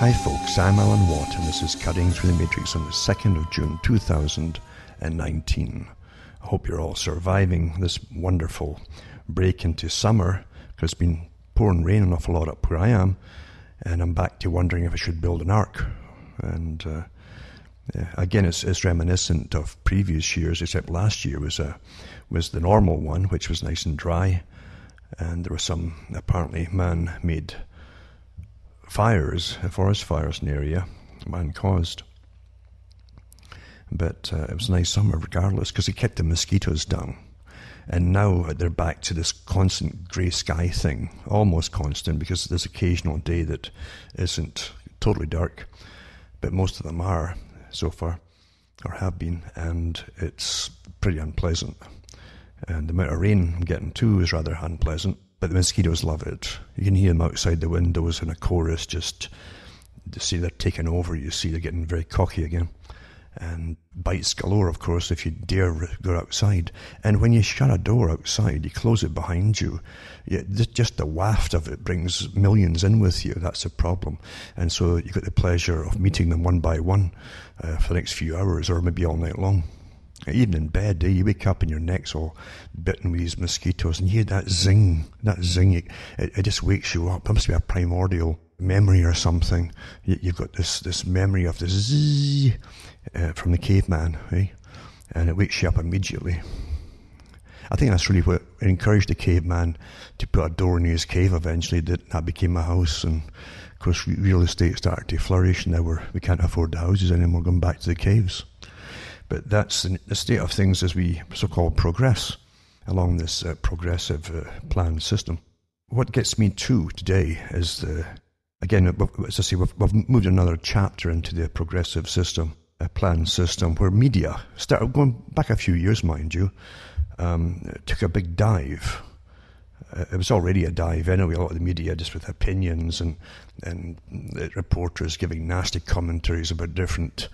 Hi folks, I'm Alan Watt and this is Cutting Through the Matrix on the 2nd of June 2019. I hope you're all surviving this wonderful break into summer, because it's been pouring rain an awful lot up where I am, and I'm back to wondering if I should build an ark. And again, it's reminiscent of previous years, except last year was the normal one, which was nice and dry, and there was some apparently man-made fires, forest fires in the area, man-caused. But it was a nice summer regardless, because it kept the mosquitoes down. And now they're back to this constant grey sky thing, almost constant, because there's occasional day that isn't totally dark, but most of them are so far, or have been, and it's pretty unpleasant. And the amount of rain I'm getting too is rather unpleasant. But the mosquitoes love it. You can hear them outside the windows in a chorus, just to see they're taking over. You see they're getting very cocky again. And bites galore, of course, if you dare go outside. And when you shut a door outside, you close it behind you, just the waft of it brings millions in with you. That's a problem. And so you get the pleasure of meeting them one by one for the next few hours, or maybe all night long. Even in bed, you wake up and your neck's all bitten with these mosquitoes, and you hear that zing, it just wakes you up. It must be a primordial memory or something. You've got this memory of this zzz from the caveman, eh? And it wakes you up immediately. I think that's really what encouraged the caveman to put a door in his cave eventually. That became a house, and of course real estate started to flourish, and now we can't afford the houses anymore, going back to the caves. But that's the state of things as we so-called progress along this progressive plan system. What gets me today is, again, as I say, we've moved another chapter into the progressive system, a plan system, where media started going back a few years, mind you, took a big dive. It was already a dive anyway, a lot of the media just with opinions and reporters giving nasty commentaries about different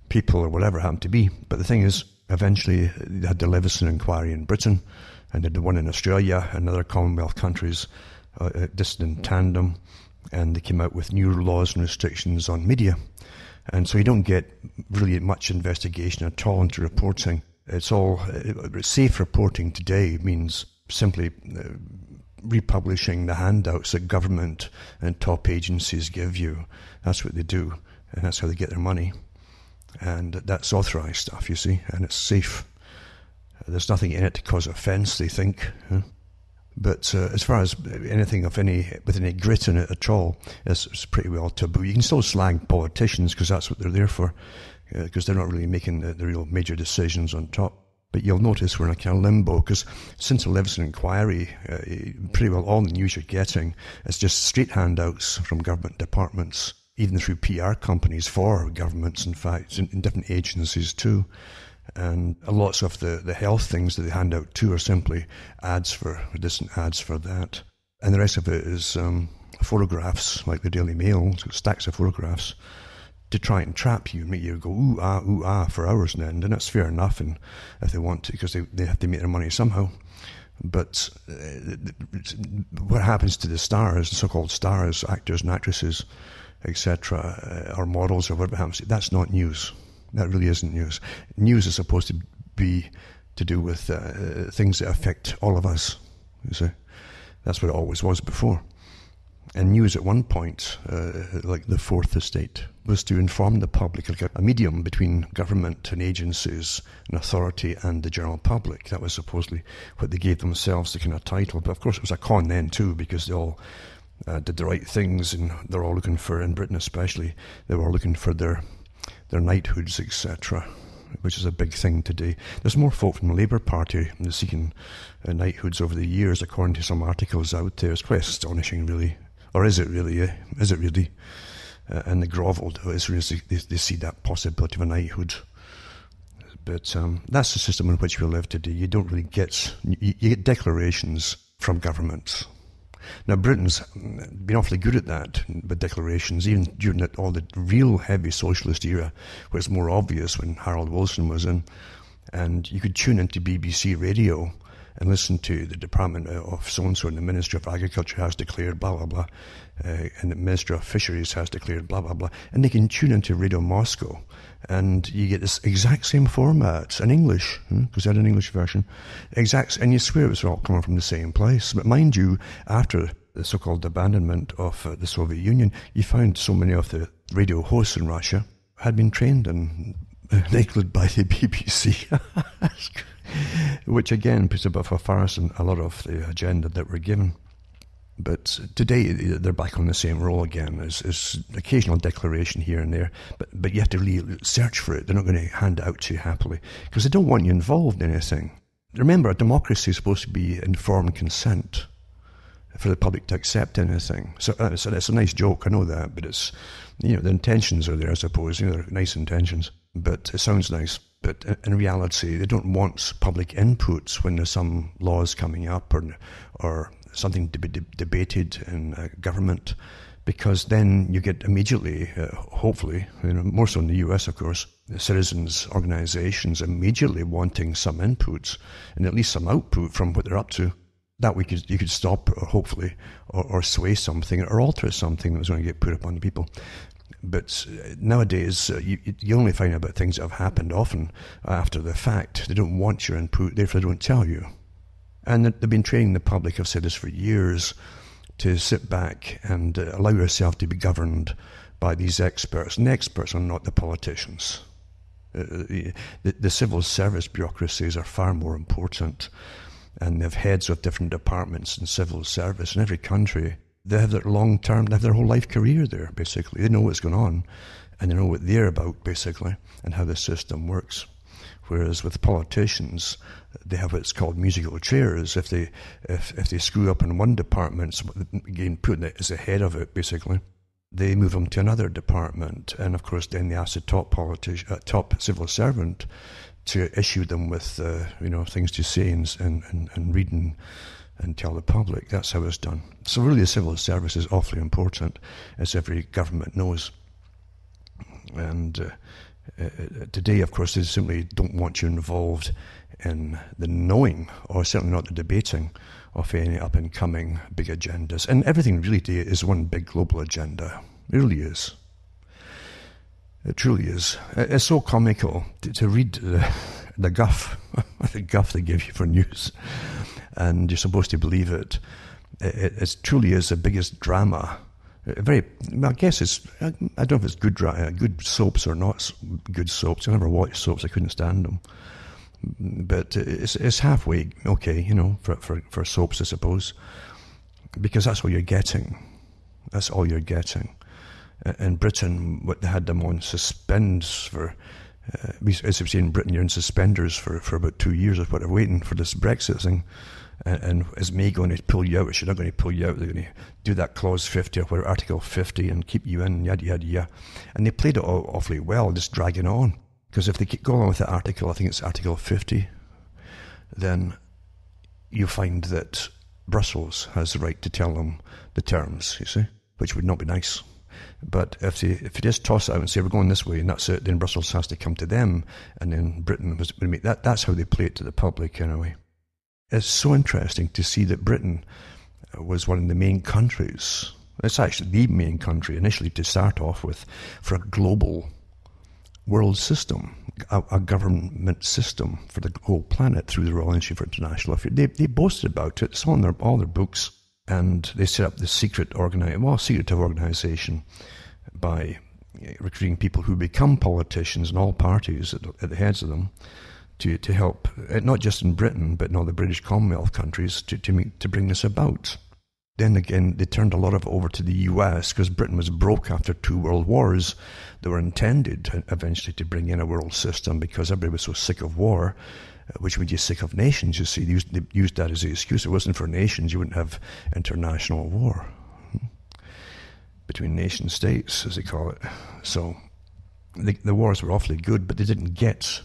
people or whatever it happened to be. But the thing is, eventually they had the Leveson inquiry in Britain, and they did one in Australia and other Commonwealth countries, just in tandem, and they came out with new laws and restrictions on media. And so you don't get really much investigation at all into reporting. It's all safe reporting today means simply republishing the handouts that government and top agencies give you. That's what they do, and that's how they get their money. And that's authorised stuff, you see, and it's safe. There's nothing in it to cause offence, they think. But as far as anything with any grit in it at all, it's pretty well taboo. You can still slag politicians, because that's what they're there for, because they're not really making the real major decisions on top. But you'll notice we're in a kind of limbo, because since the Leveson inquiry, pretty well all the news you're getting is just straight handouts from government departments, even through PR companies for governments, in fact, in different agencies too. And lots of the health things that they hand out too are simply distant ads for that. And the rest of it is photographs, like the Daily Mail, stacks of photographs, to try and trap you, make you go ooh ah for hours on end. And that's fair enough, and if they want to, because they have to make their money somehow. But what happens to the stars, the so-called stars, actors and actresses, etc., or models, or whatever happens, that's not news. That really isn't news. News is supposed to be to do with things that affect all of us, you see. That's what it always was before. And news at one point, like the Fourth Estate, was to inform the public, like a medium between government and agencies and authority and the general public. That was supposedly what they gave themselves, the kind of title. But of course it was a con then too, because they all did the right things, and they're all looking for, in Britain especially, they were all looking for their knighthoods, etc., which is a big thing today. There's more folk from the Labour Party seeking knighthoods over the years, according to some articles out there. It's quite astonishing, really. Or is it really? Is it really? And the grovel, is really, they see that possibility of a knighthood. But that's the system in which we live today. You don't really get... You get declarations from governments. Now, Britain's been awfully good at that, with declarations, even during all the real heavy socialist era, where it's more obvious when Harold Wilson was in. And you could tune into BBC radio and listen to the Department of so-and-so, and the Minister of Agriculture has declared blah, blah, blah, and the Minister of Fisheries has declared blah, blah, blah, and they can tune into Radio Moscow, and you get this exact same format in English, because they had an English version, and you swear it was all coming from the same place. But mind you, after the so-called abandonment of the Soviet Union, you found so many of the radio hosts in Russia had been trained and enabled by the BBC, which again puts a bit of a farce in a lot of the agenda that we're given. But today they're back on the same role again. There's occasional declaration here and there, but you have to really search for it. They're not going to hand it out to you happily, because they don't want you involved in anything. Remember, a democracy is supposed to be informed consent for the public to accept anything. So it's a nice joke, I know that, but it's, the intentions are there, I suppose. They're nice intentions, but it sounds nice. But in reality, they don't want public inputs when there's some laws coming up or something to be debated in government, because then you get immediately, hopefully, more so in the US, of course, the citizens' organizations immediately wanting some inputs and at least some output from what they're up to. That you could stop, or hopefully, or sway something or alter something that was going to get put upon the people. But nowadays, you only find out about things that have happened often after the fact. They don't want your input, therefore they don't tell you. And they've been training the public, I've said this for years, to sit back and allow yourself to be governed by these experts. And the experts are not the politicians. The civil service bureaucracies are far more important. And they have heads of different departments in civil service in every country. They have their they have their whole life career there, basically. They know what's going on, and they know what they're about, basically, and how the system works. Whereas with politicians, they have what's called musical chairs. If they screw up in one department, again, putting it as the head of it, basically, they move them to another department. And of course, then they ask the top civil servant to issue them with, things to say and read and tell the public. That's how it's done. So really the civil service is awfully important, as every government knows. And today, of course, they simply don't want you involved in the knowing, or certainly not the debating, of any up-and-coming big agendas. And everything really today is one big global agenda. It really is. It truly is. It's so comical to read the guff, the guff they give you for news, and you're supposed to believe it. It truly is the biggest drama. I guess I don't know if it's good soaps or not good soaps. I never watched soaps. I couldn't stand them. But it's halfway okay, for soaps, I suppose, because that's what you're getting. That's all you're getting. In Britain, what they had them on suspends for, as we say in Britain, you're in suspenders for about 2 years or whatever, waiting for this Brexit thing. And is May going to pull you out? Or she's not going to pull you out. They're going to do that Clause 50 or whatever, Article 50, and keep you in, yada, yada, yada. And they played it awfully well, just dragging on. Because if they keep going on with the article, I think it's Article 50, then you find that Brussels has the right to tell them the terms, you see, which would not be nice. But if you just toss it out and say, we're going this way, and that's it, then Brussels has to come to them, and then Britain was going to make that. That's how they play it to the public, anyway. It's so interesting to see that Britain was one of the main countries. It's actually the main country initially to start off with for a global world system, a government system for the whole planet through the Royal Institute for International Affairs. They boasted about it. It's on all their books. And they set up this secretive organization by recruiting people who become politicians in all parties at the heads of them to help, not just in Britain, but in all the British Commonwealth countries to bring this about. Then again, they turned a lot of it over to the US because Britain was broke after 2 world wars that were intended eventually to bring in a world system because everybody was so sick of war, which made you sick of nations, you see. They used that as the excuse. If it wasn't for nations, you wouldn't have international war between nation states, as they call it. So the wars were awfully good, but they didn't get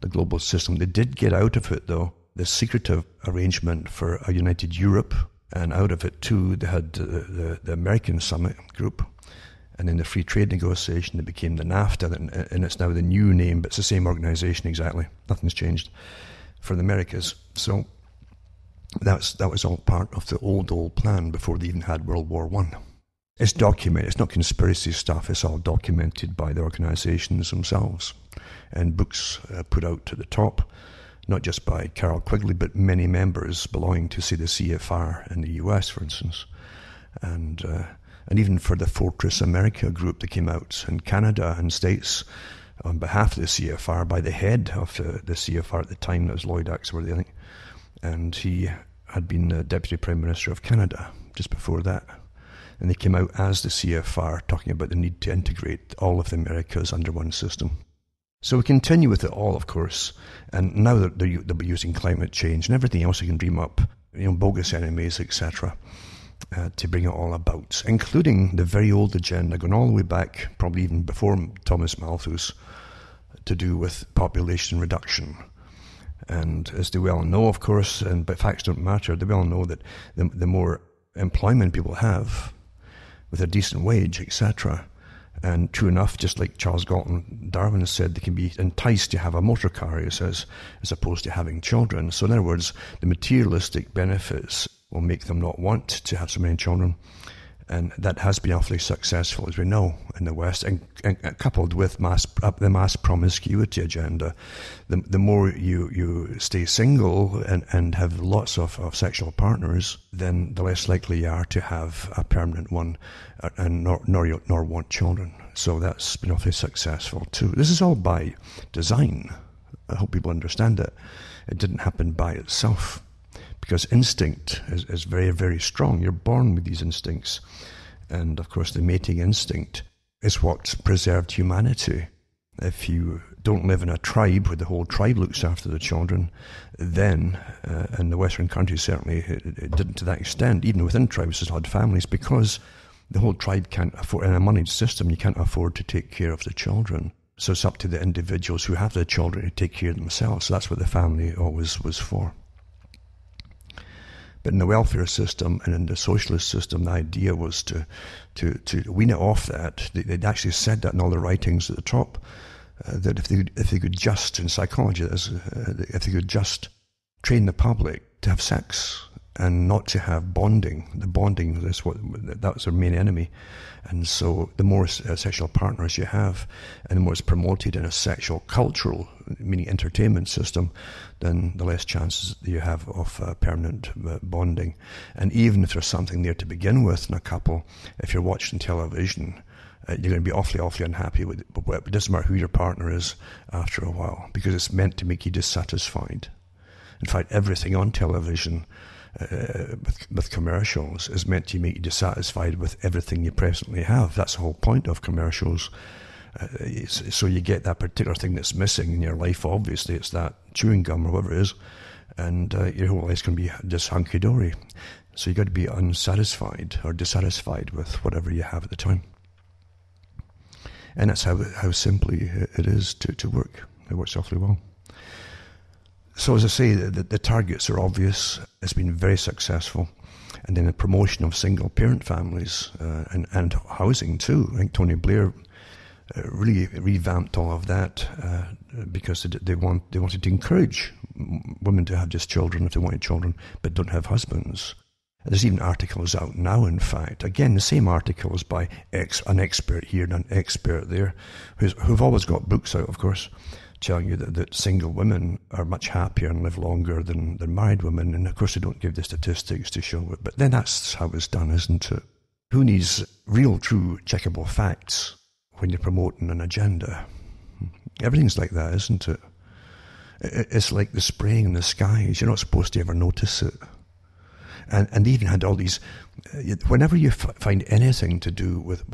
the global system. They did get out of it, though, the secretive arrangement for a united Europe, and out of it, too, they had the American Summit Group, and in the free trade negotiation, that became the NAFTA, and it's now the new name, but it's the same organization exactly. Nothing's changed for the Americas. So That was all part of the old plan before they even had World War One. It's documented. It's not conspiracy stuff. It's all documented by the organisations themselves, and books put out to the top, not just by Carroll Quigley, but many members belonging to, say, the CFR in the US, for instance, and even for the Fortress America group that came out in Canada and States on behalf of the CFR by the head of the CFR at the time. That was Lloyd Axworthy, I think, and he had been the Deputy Prime Minister of Canada just before that. And they came out as the CFR, talking about the need to integrate all of the Americas under one system. So we continue with it all, of course, and now they'll be using climate change and everything else you can dream up, bogus enemies, etc., to bring it all about, including the very old agenda, going all the way back, probably even before Thomas Malthus, to do with population reduction. And as they well know, of course, but facts don't matter, they well know that the more employment people have, with a decent wage, etc. And true enough, just like Charles Galton Darwin said, they can be enticed to have a motor car, he says, as opposed to having children. So in other words, the materialistic benefits will make them not want to have so many children. And that has been awfully successful, as we know, in the West. And coupled with the mass promiscuity agenda, the more you stay single and have lots of sexual partners, then the less likely you are to have a permanent one and nor want children. So that's been awfully successful too. This is all by design. I hope people understand it. It didn't happen by itself, because instinct is very, very strong. You're born with these instincts. And of course, the mating instinct is what preserved humanity. If you don't live in a tribe where the whole tribe looks after the children, then, in the Western countries certainly, it didn't to that extent. Even within tribes, there's had families, because the whole tribe can't afford, in a moneyed system, you can't afford to take care of the children. So it's up to the individuals who have the children to take care of themselves. So that's what the family always was for. But in the welfare system and in the socialist system, the idea was to wean it off that. They'd actually said that in all the writings at the top, that if they could just, in psychology, if they could just train the public to have sex and not to have bonding. The bonding, that's their main enemy. And so the more sexual partners you have, and the more it's promoted in a sexual cultural, meaning entertainment system, then the less chances you have of permanent bonding. And even if there's something there to begin with in a couple, if you're watching television, you're going to be awfully unhappy with it. But it doesn't matter who your partner is after a while, because it's meant to make you dissatisfied. In fact, everything on television with commercials is meant to make you dissatisfied with everything you presently have. That's the whole point of commercials. So you get that particular thing that's missing in your life. Obviously, it's that chewing gum or whatever it is, and your whole life's going to be just hunky-dory. So you've got to be unsatisfied or dissatisfied with whatever you have at the time. And that's how simply it is to work. It works awfully well. So as I say, the targets are obvious. It's been very successful. And then the promotion of single-parent families and housing too. I think Tony Blair really revamped all of that because they wanted to encourage women to have just children if they wanted children, but don't have husbands. There's even articles out now, in fact. Again, the same articles by an expert here and an expert there, who've always got books out, of course, telling you that single women are much happier and live longer than married women. And of course, they don't give the statistics to show it. But then that's how it's done, isn't it? Who needs real, true, checkable facts when you're promoting an agenda? Everything's like that, isn't it? It's like the spraying in the skies. You're not supposed to ever notice it. And they even had all these, whenever you find anything to do with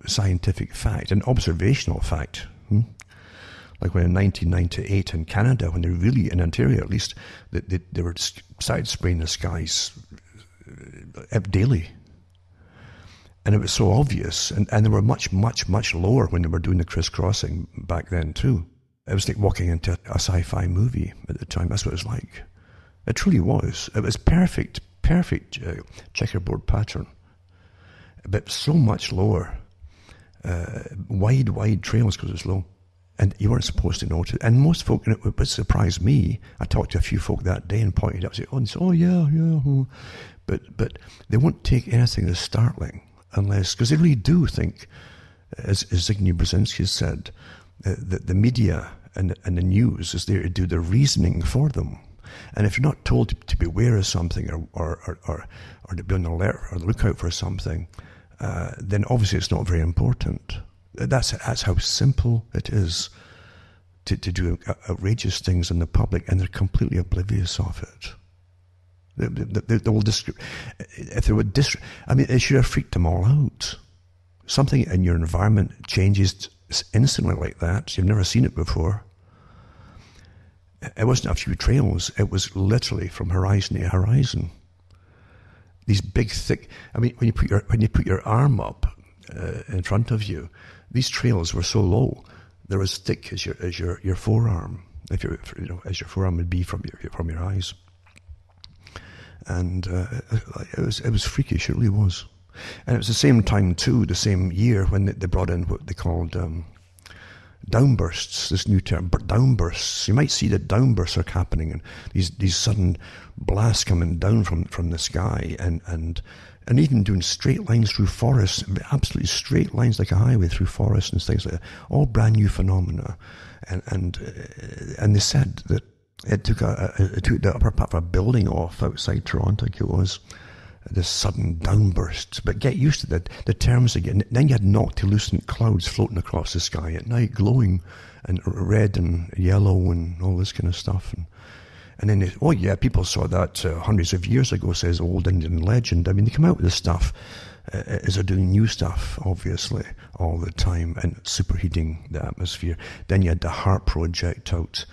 scientific fact and observational fact, like when in 1998 in Canada, when they really, in Ontario at least, they were started spraying the skies daily. And it was so obvious, and they were much, much, much lower when they were doing the crisscrossing back then too. It was like walking into a sci-fi movie at the time. That's what it was like. It truly was. It was perfect checkerboard pattern, but so much lower. Wide trails because it was low. And you weren't supposed to notice. And most folk, and it would surprise me, I talked to a few folk that day and pointed out, and say, oh yeah, yeah. But they won't take anything as startling unless, because they really do think, as Zbigniew Brzezinski said, that the media and the news is there to do the reasoning for them. And if you're not told to beware of something or to be on the alert or the lookout for something, then obviously it's not very important. That's how simple it is to do outrageous things in the public, and they're completely oblivious of it. They will if they would it should have freaked them all out. Something in your environment changes instantly like that. You've never seen it before. It wasn't a few trails. It was literally from horizon to horizon. These big, thick. When you put your arm up in front of you, these trails were so low, they're as thick as your forearm. As your forearm would be from your eyes. And it was freakish. It really was. And it was the same time too, the same year, when they brought in what they called downbursts, this new term, downbursts. You might see that downbursts are happening, and these sudden blasts coming down from the sky, and even doing straight lines through forests, absolutely straight lines like a highway through forests and things like that. All brand new phenomena, and they said that it took the upper part of a building off outside Toronto, I think it was. This sudden downburst, but get used to the terms again. Then you had noctilucent clouds floating across the sky at night, glowing and red and yellow and all this kind of stuff. And then people saw that hundreds of years ago, says old Indian legend. They come out with this stuff as they're doing new stuff, obviously, all the time, and superheating the atmosphere. Then you had the HAARP project out,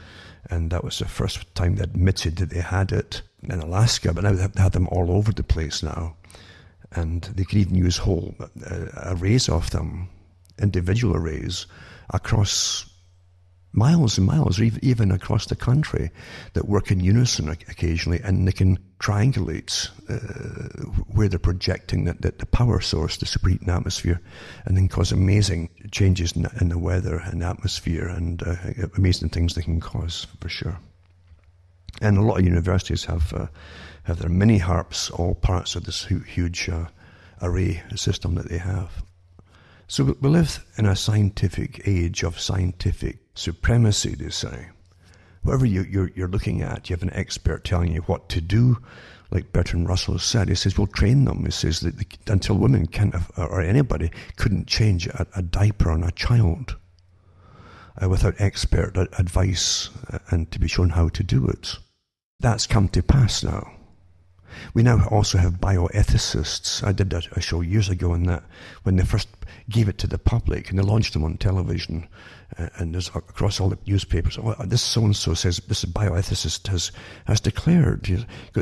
and that was the first time they admitted that they had it in Alaska, but now they have them all over the place now. And they can even use whole arrays of them, individual arrays, across miles and miles, or even across the country, that work in unison occasionally, and they can triangulate where they're projecting the power source, the superheating atmosphere, and then cause amazing changes in the weather and atmosphere, and amazing things they can cause, for sure. And a lot of universities have their mini HAARPs, all parts of this huge array system that they have. So we live in a scientific age of scientific supremacy, they say. Whatever you're looking at, you have an expert telling you what to do. Like Bertrand Russell said, he says, we'll train them. He says that until women can't, or anybody, couldn't change a diaper on a child without expert advice and to be shown how to do it. That's come to pass now. We now also have bioethicists. I did a show years ago on that, when they first gave it to the public and they launched them on television, and there's across all the newspapers. Oh, this so-and-so says, this bioethicist has declared.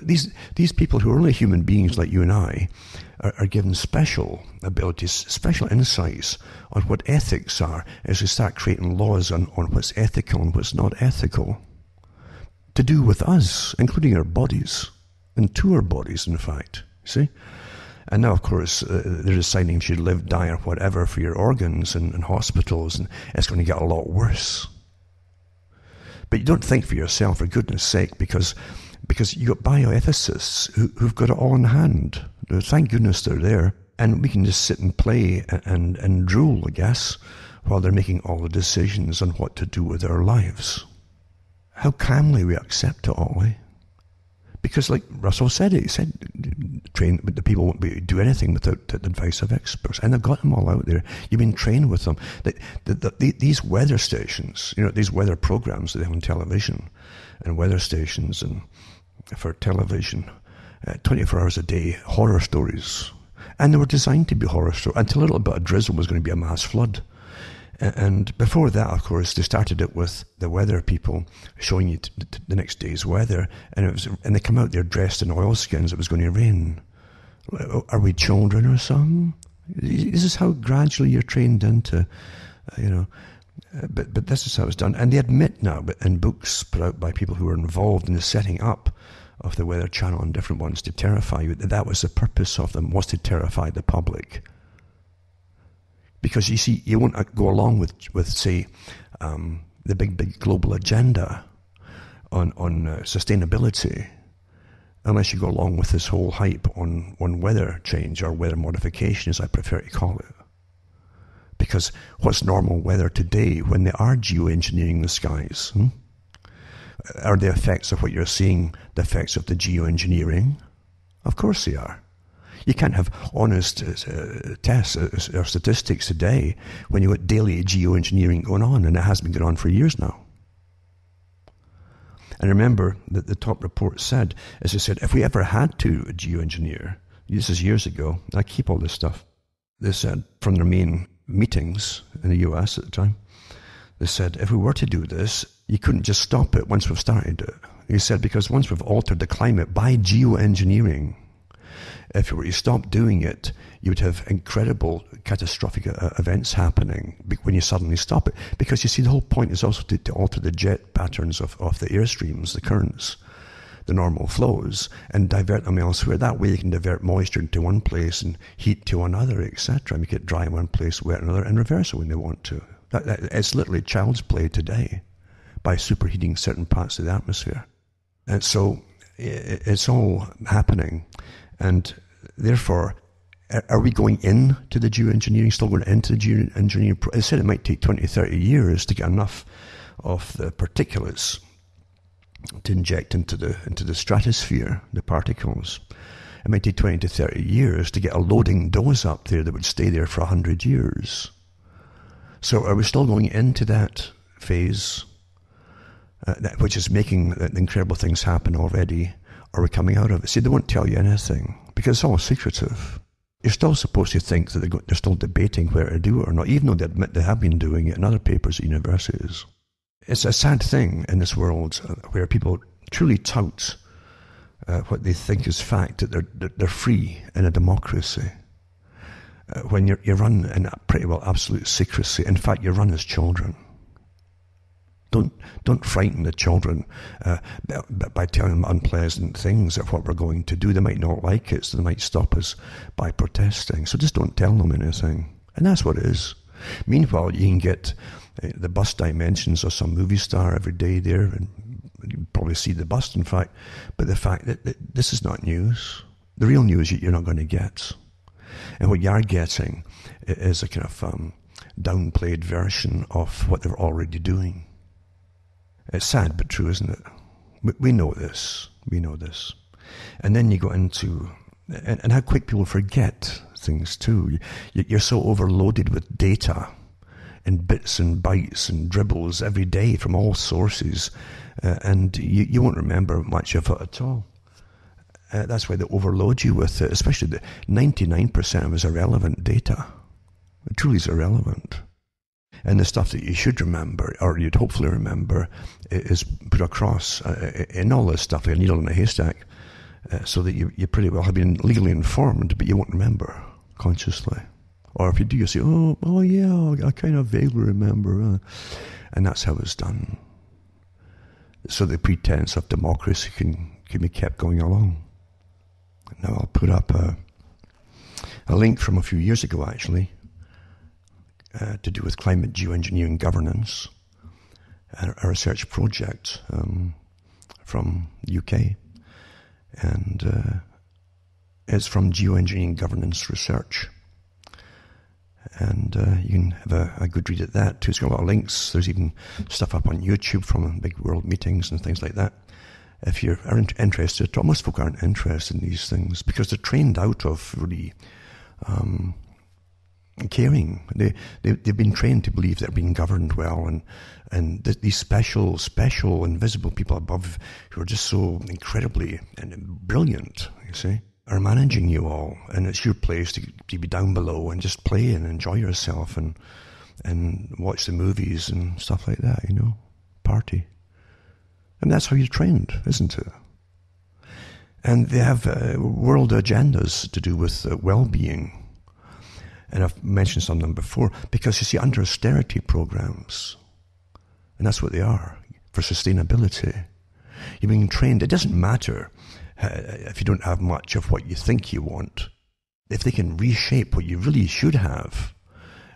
These people who are only human beings like you and I are given special abilities, special insights on what ethics are, as we start creating laws on what's ethical and what's not ethical, to do with us, including our bodies, and to our bodies, in fact. See? And now, of course, they're deciding you should live, die, or whatever for your organs in hospitals, and it's going to get a lot worse. But you don't think for yourself, for goodness sake, because you've got bioethicists who've got it all in hand. Thank goodness they're there. And we can just sit and play and drool, I guess, while they're making all the decisions on what to do with our lives. How calmly we accept it all, eh? Because, like Russell said, he said, train, but the people won't be able to do anything without the advice of experts. And they've got them all out there. You've been trained with them. These weather stations, these weather programs that they have on television, and weather stations and for television, 24 hours a day, horror stories. And they were designed to be horror stories until a little bit of drizzle was going to be a mass flood. And before that, of course, they started it with the weather people showing you the next day's weather, and they come out there dressed in oilskins. It was going to rain. Are we children or something? This is how gradually you're trained into, But this is how it's done, and they admit now, but in books put out by people who are involved in the setting up of the Weather Channel and different ones to terrify you, that was the purpose of them, was to terrify the public. Because you see, you won't go along with say, the big global agenda on sustainability, unless you go along with this whole hype on weather change, or weather modification, as I prefer to call it. Because what's normal weather today when they are geoengineering the skies? Are the effects of what you're seeing the effects of the geoengineering? Of course they are. You can't have honest tests or statistics today when you've got daily geoengineering going on, and it has been going on for years now. And remember that the top report said, as I said, if we ever had to geoengineer, this is years ago, I keep all this stuff, they said from their main meetings in the US at the time, they said, if we were to do this, you couldn't just stop it once we've started it. He said, because once we've altered the climate by geoengineering, if you were to stop doing it, you would have incredible catastrophic events happening when you suddenly stop it. Because you see, the whole point is also to alter the jet patterns of the airstreams, the currents, the normal flows, and divert them elsewhere. That way you can divert moisture into one place and heat to another, etc. Make it dry in one place, wet in another, and reverse it when they want to. It's literally child's play today by superheating certain parts of the atmosphere. And so it's all happening. And therefore, are we going into the geoengineering, still going into the geoengineering? I said it might take 20, 30 years to get enough of the particulates to inject into the stratosphere, the particles. It might take 20 to 30 years to get a loading dose up there that would stay there for 100 years. So are we still going into that phase, which is making the incredible things happen already? Are we coming out of it? See, they won't tell you anything because it's all secretive. You're still supposed to think that they're still debating whether to do it or not, even though they admit they have been doing it in other papers at universities. It's a sad thing in this world where people truly tout what they think is fact, that they're free in a democracy. When you're run in pretty well absolute secrecy. In fact, you're run as children. Don't frighten the children by telling them unpleasant things of what we're going to do. They might not like it, so they might stop us by protesting. So just don't tell them anything. And that's what it is. Meanwhile, you can get the bust dimensions of some movie star every day there, and you probably see the bust, in fact. But the fact that this is not news. The real news you're not going to get. And what you are getting is a kind of downplayed version of what they're already doing. It's sad but true, isn't it? We know this. We know this. And then you go into, and how quick people forget things too. You're so overloaded with data and bits and bytes and dribbles every day from all sources, and you won't remember much of it at all. That's why they overload you with it, especially the 99% of it is irrelevant data. It truly is irrelevant. And the stuff that you should remember, or you'd hopefully remember, is put across in all this stuff like a needle in a haystack, so that you pretty well have been legally informed, but you won't remember consciously. Or if you do, you say, oh yeah, I kind of vaguely remember. And that's how it's done. So the pretense of democracy can be kept going along. Now I'll put up a link from a few years ago, actually, to do with climate geoengineering governance, a research project from the UK, and it's from Geoengineering Governance Research, and you can have a good read at that too. It's got a lot of links. There's even stuff up on YouTube from big world meetings and things like that. If you are interested, most folk aren't interested in these things because they're trained out of really caring. They've been trained to believe they're being governed well, and these special invisible people above who are just so incredibly and brilliant, you see, are managing you all, and it's your place to be down below and just play and enjoy yourself and watch the movies and stuff like that, party. And that's how you're trained, isn't it? And they have world agendas to do with well-being. And I've mentioned some of them before, because you see, under austerity programs, and that's what they are, for sustainability, you're being trained. It doesn't matter if you don't have much of what you think you want. If they can reshape what you really should have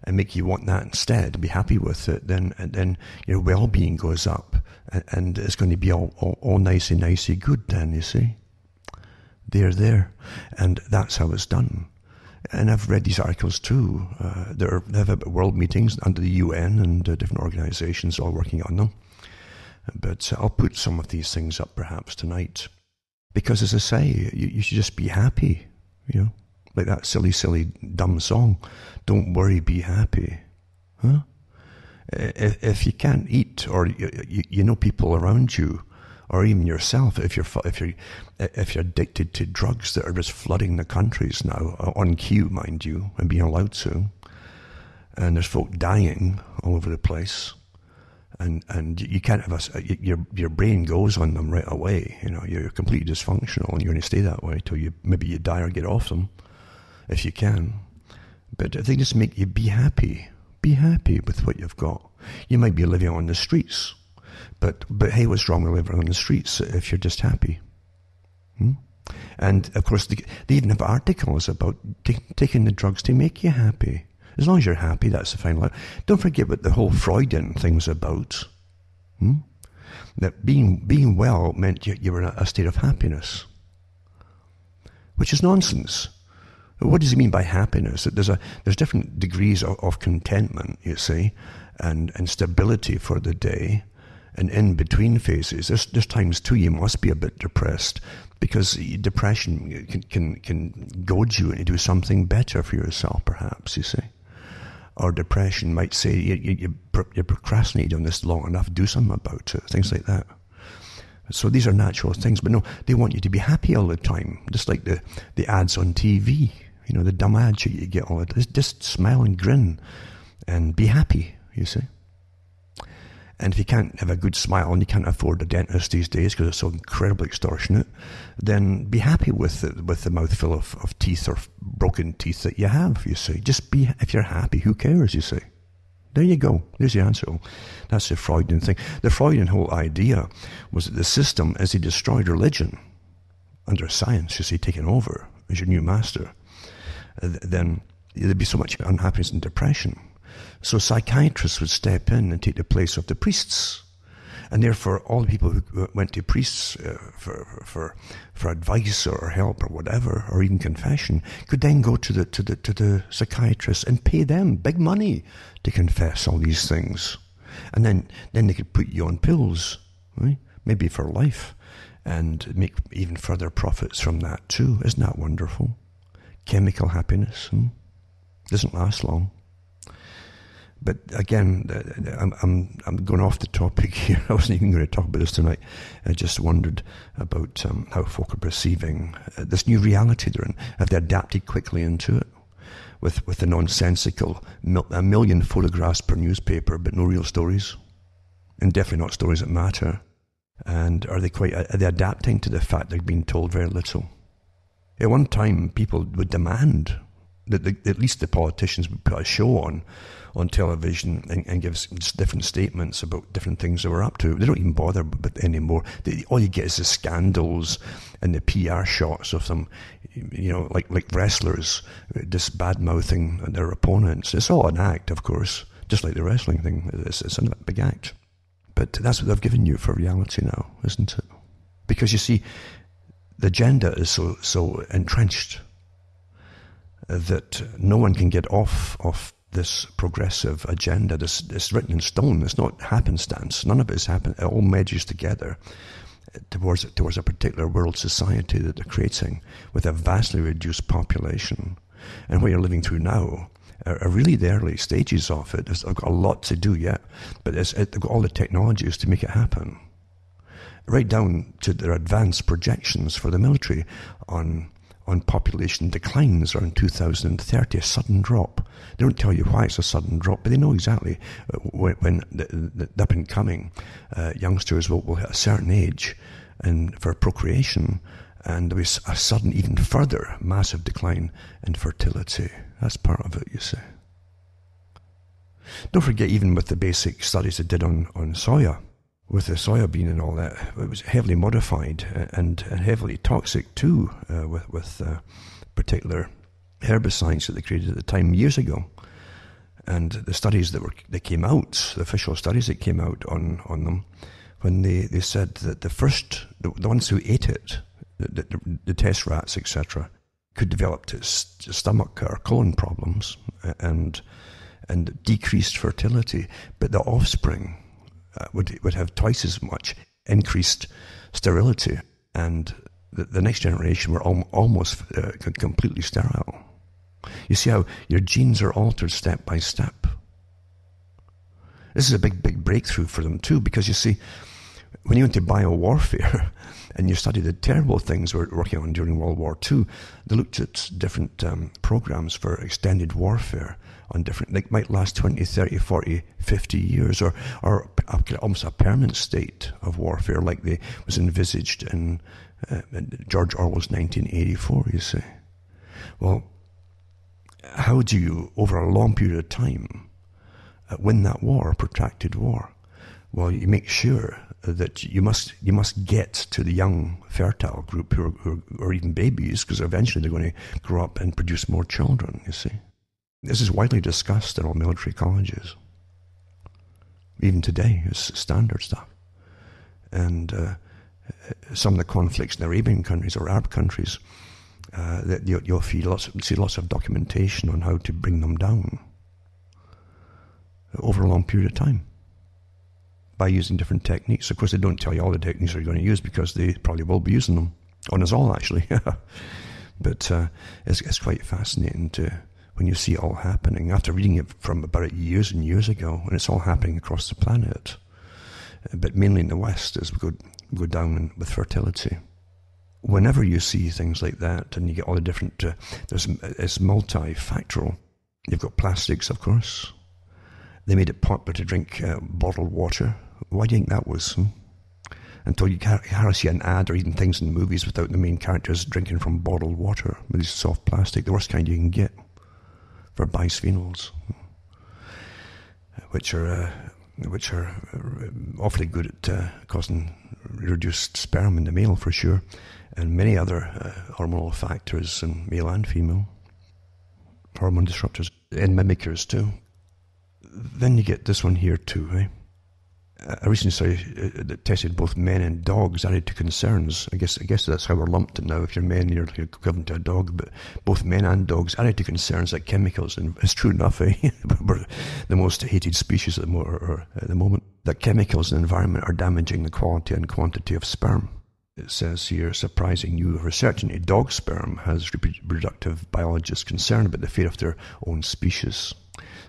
and make you want that instead, be happy with it, then your well-being goes up, and it's going to be all nicey good then, you see. They're there, and that's how it's done. And I've read these articles too. They have world meetings under the UN and different organizations all working on them. But I'll put some of these things up perhaps tonight. Because as I say, you should just be happy, like that silly, dumb song. Don't worry, be happy. Huh? If you can't eat, or you know people around you, or even yourself, if you're addicted to drugs that are just flooding the countries now, on cue, mind you, and being allowed to, and there's folk dying all over the place, and you can't have your brain goes on them right away. You're completely dysfunctional, and you're going to stay that way till maybe you die or get off them, if you can. But they just make you be happy. Be happy with what you've got. You might be living on the streets. But hey, what's wrong with living on the streets if you're just happy? And of course, they even have articles about taking the drugs to make you happy. As long as you're happy, that's the final. Don't forget what the whole Freudian thing was about. That being well meant you were in a state of happiness, which is nonsense. What does he mean by happiness? There's different degrees of contentment, you see, and stability for the day. And in between phases, there's times too you must be a bit depressed, because depression can goad you into do something better for yourself, perhaps, you see. Or depression might say, you procrastinated on this long enough, do something about it, things like that. So these are natural things, but no, they want you to be happy all the time, just like the ads on TV, the dumb ads you get all the time. Just smile and grin and be happy, you see. And if you can't have a good smile and you can't afford a dentist these days because it's so incredibly extortionate, then be happy with the mouthful of teeth or broken teeth that you have, you see. Just be, if you're happy, who cares, you see. There you go. There's the answer. That's the Freudian thing. The Freudian whole idea was that the system, as he destroyed religion under science, you see, taking over as your new master, then there'd be so much unhappiness and depression. So psychiatrists would step in and take the place of the priests. And therefore, all the people who went to priests for advice or help or whatever, or even confession, could then go to the psychiatrist and pay them big money to confess all these things. And then they could put you on pills, right? Maybe for life, and make even further profits from that too. Isn't that wonderful? Chemical happiness doesn't last long. But again, I'm going off the topic here. I wasn't even going to talk about this tonight. I just wondered about how folk are perceiving this new reality they're in. Have they adapted quickly into it with the nonsensical a million photographs per newspaper, but no real stories, and definitely not stories that matter? And are they adapting to the fact they're being told very little? At one time, people would demand that at least the politicians would put a show on television and give different statements about different things they were up to. They don't even bother with it anymore. All you get is the scandals and the PR shots of them, like wrestlers just bad-mouthing their opponents. It's all an act, of course, just like the wrestling thing. It's a big act. But that's what they've given you for reality now, isn't it? Because you see, the agenda is so entrenched that no one can get off this progressive agenda. It's written in stone. It's not happenstance. None of it is happen. It all merges together towards a particular world society that they're creating with a vastly reduced population. And what you're living through now are really the early stages of it. I've got a lot to do yet, but they've got all the technologies to make it happen. Right down to their advanced projections for the military on population declines around 2030, a sudden drop. They don't tell you why it's a sudden drop, but they know exactly when the up-and-coming youngsters will hit a certain age and for procreation, and there'll be a sudden, even further, massive decline in fertility. That's part of it, you see. Don't forget, even with the basic studies they did on soya, with the soybean and all that, it was heavily modified and heavily toxic too, with particular herbicides that they created at the time years ago. And the studies that came out, the official studies that came out on them, when they said that the ones who ate it, the test rats, etc., could develop stomach or colon problems and decreased fertility, but the offspring would have twice as much increased sterility, and the next generation were almost completely sterile. You see how your genes are altered step by step. This is a big breakthrough for them too, because you see, when you went to biowarfare and you study the terrible things we were working on during World War II, they looked at different programs for extended warfare on different, they might last 20, 30, 40, 50 years, or almost a permanent state of warfare like was envisaged in George Orwell's 1984, you see. Well, how do you, over a long period of time, win that war, protracted war? Well, you make sure that you must get to the young, fertile group who are even babies, because eventually they're going to grow up and produce more children, you see. This is widely discussed in all military colleges. Even today, it's standard stuff. And some of the conflicts in Arabian countries or Arab countries, that you'll see lots of documentation on how to bring them down over a long period of time by using different techniques. Of course, they don't tell you all the techniques they're going to use, because they probably will be using them on us all, actually. But it's quite fascinating when you see it all happening, after reading it from about years and years ago, and it's all happening across the planet, but mainly in the West as we go down with fertility. Whenever you see things like that, and you get all the different, it's multifactorial. You've got plastics, of course. They made it popular to drink bottled water. Why do you think that was? Until you hardly see an ad or even things in movies without the main characters drinking from bottled water with this soft plastic, the worst kind you can get, for bisphenols, which are awfully good at causing reduced sperm in the male, for sure, and many other hormonal factors in male and female, hormone disruptors, and mimickers too. Then you get this one here too, eh? A recent study that tested both men and dogs added to concerns. I guess that's how we're lumped in now. If you're men, you're equivalent to a dog, but both men and dogs added to concerns that chemicals, and it's true enough, eh? We're the most hated species at the moment, that chemicals in the environment are damaging the quality and quantity of sperm. It says here, surprising new research into dog sperm has reproductive biologists concerned about the fate of their own species.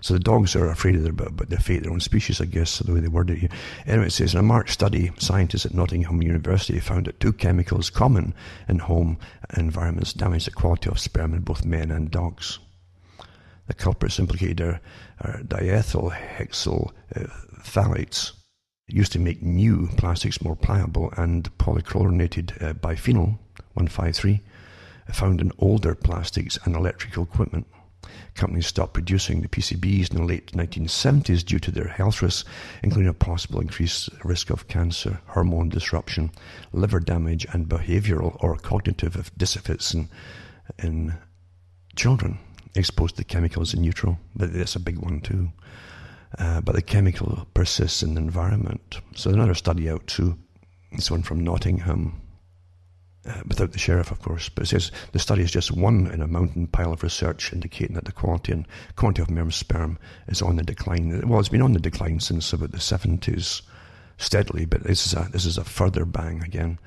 So the dogs are afraid of their fate, their own species, I guess, the way they word it here. Anyway, it says, in a March study, scientists at Nottingham University found that two chemicals common in home environments damage the quality of sperm in both men and dogs. The culprits implicated are diethyl hexyl phthalates, used to make new plastics more pliable, and polychlorinated biphenyl 153, found in older plastics and electrical equipment. Companies stopped producing the PCBs in the late 1970s due to their health risks, including a possible increased risk of cancer, hormone disruption, liver damage, and behavioral or cognitive deficits in children exposed to chemicals in utero. But that's a big one too. But the chemical persists in the environment. So another study out too, this one from Nottingham, without the sheriff, of course, but it says the study is just one in a mountain pile of research indicating that the quality and quantity of male sperm is on the decline. Well, it's been on the decline since about the 70s, steadily, but this is a further bang again.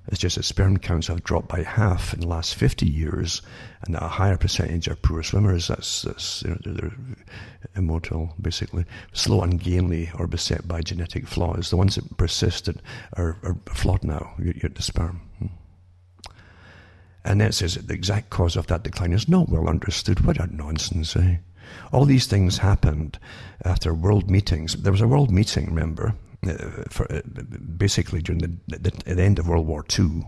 It's just that sperm counts have dropped by half in the last 50 years, and a higher percentage are poor swimmers. That's they're immortal, basically, slow, ungainly, or beset by genetic flaws. The ones that persisted are flawed now. You're the sperm. And then it says that the exact cause of that decline is not well understood. What a nonsense, eh? All these things happened after world meetings. There was a world meeting, remember, basically during the end of World War II.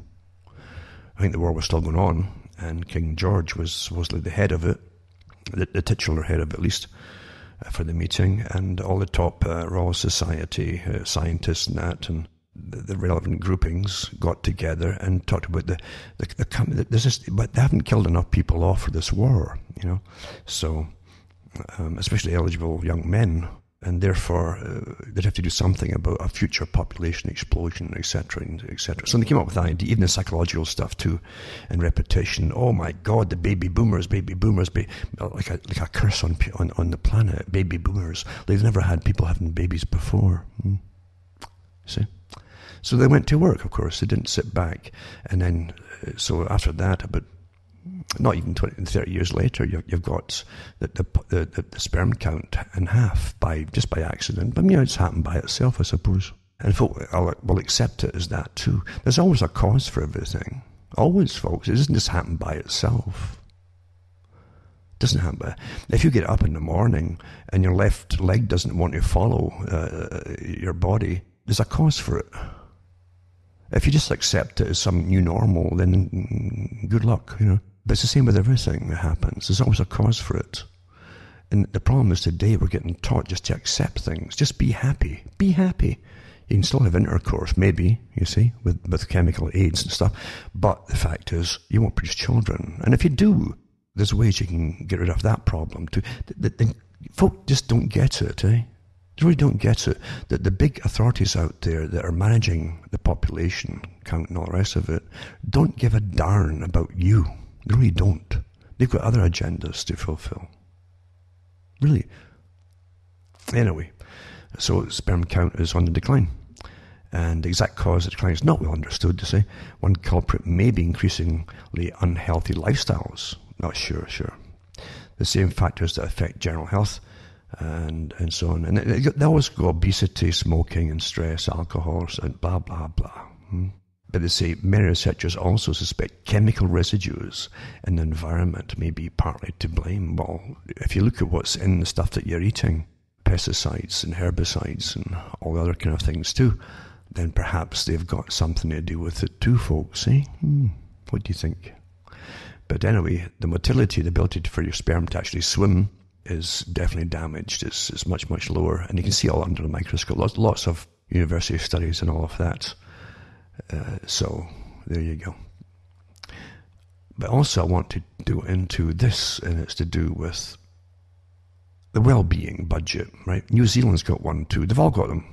I think the war was still going on, and King George was supposedly the head of it, the titular head of it, at least, for the meeting, and all the top Royal Society scientists and that, and the relevant groupings got together and talked about but they haven't killed enough people off for this war, So especially eligible young men, and therefore they'd have to do something about a future population explosion, etc., etc. So they came up with that idea, even the psychological stuff too, and repetition. Oh my God, the baby boomers, like a curse on the planet. Baby boomers. They've never had people having babies before. See? So they went to work, of course. They didn't sit back. And then, so after that, about not even 20, 30 years later, you've got the sperm count in half just by accident. But, it's happened by itself, I suppose. And folk will accept it as that too. There's always a cause for everything. Always, folks. It doesn't just happen by itself. It doesn't happen. If you get up in the morning and your left leg doesn't want to follow your body, there's a cause for it. If you just accept it as some new normal, then good luck, But it's the same with everything that happens. There's always a cause for it. And the problem is today we're getting taught just to accept things. Just be happy. Be happy. You can still have intercourse, maybe, you see, with chemical aids and stuff. But the fact is, you won't produce children. And if you do, there's ways you can get rid of that problem too. Folk just don't get it, eh? They really don't get it. That the big authorities out there that are managing the population count and all the rest of it don't give a darn about you. They really don't. They've got other agendas to fulfill. Really. Anyway, so sperm count is on the decline. And the exact cause of the decline is not well understood, to say. One culprit may be increasingly unhealthy lifestyles. Not sure. The same factors that affect general health and so on. And they always go obesity, smoking, and stress, alcohol, and blah, blah, blah. But they say many researchers also suspect chemical residues in the environment may be partly to blame. Well, if you look at what's in the stuff that you're eating, pesticides and herbicides and all the other kind of things too, then perhaps they've got something to do with it too, folks, eh? What do you think? But anyway, the motility, the ability for your sperm to actually swim is definitely damaged. It's much, much lower. And you can see all under the microscope. Lots of university studies and all of that. So there you go. But also I want to go into this, and it's to do with the well-being budget, right? New Zealand's got one too. They've all got them.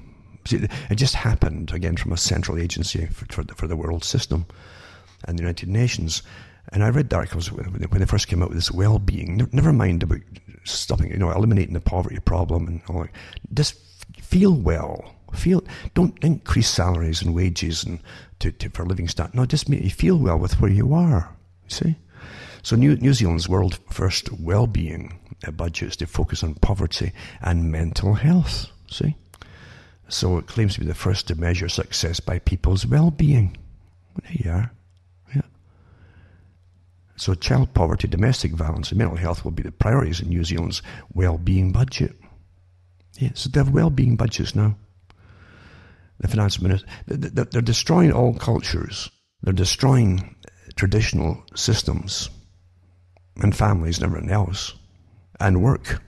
See, it just happened, again, from a central agency for the world system and the United Nations. And I read the articles when they first came out with this well-being. Never mind about stopping, eliminating the poverty problem and all that. Just feel well. Don't increase salaries and wages and for living standards. No, just make you feel well with where you are. You see? So New Zealand's world first well-being budget is to focus on poverty and mental health. See? So it claims to be the first to measure success by people's well-being. There you are. Yeah. So child poverty, domestic violence, and mental health will be the priorities in New Zealand's well-being budget. Yeah, so they have well-being budgets now. The finance minister, they're destroying all cultures. They're destroying traditional systems and families and everything else, and work.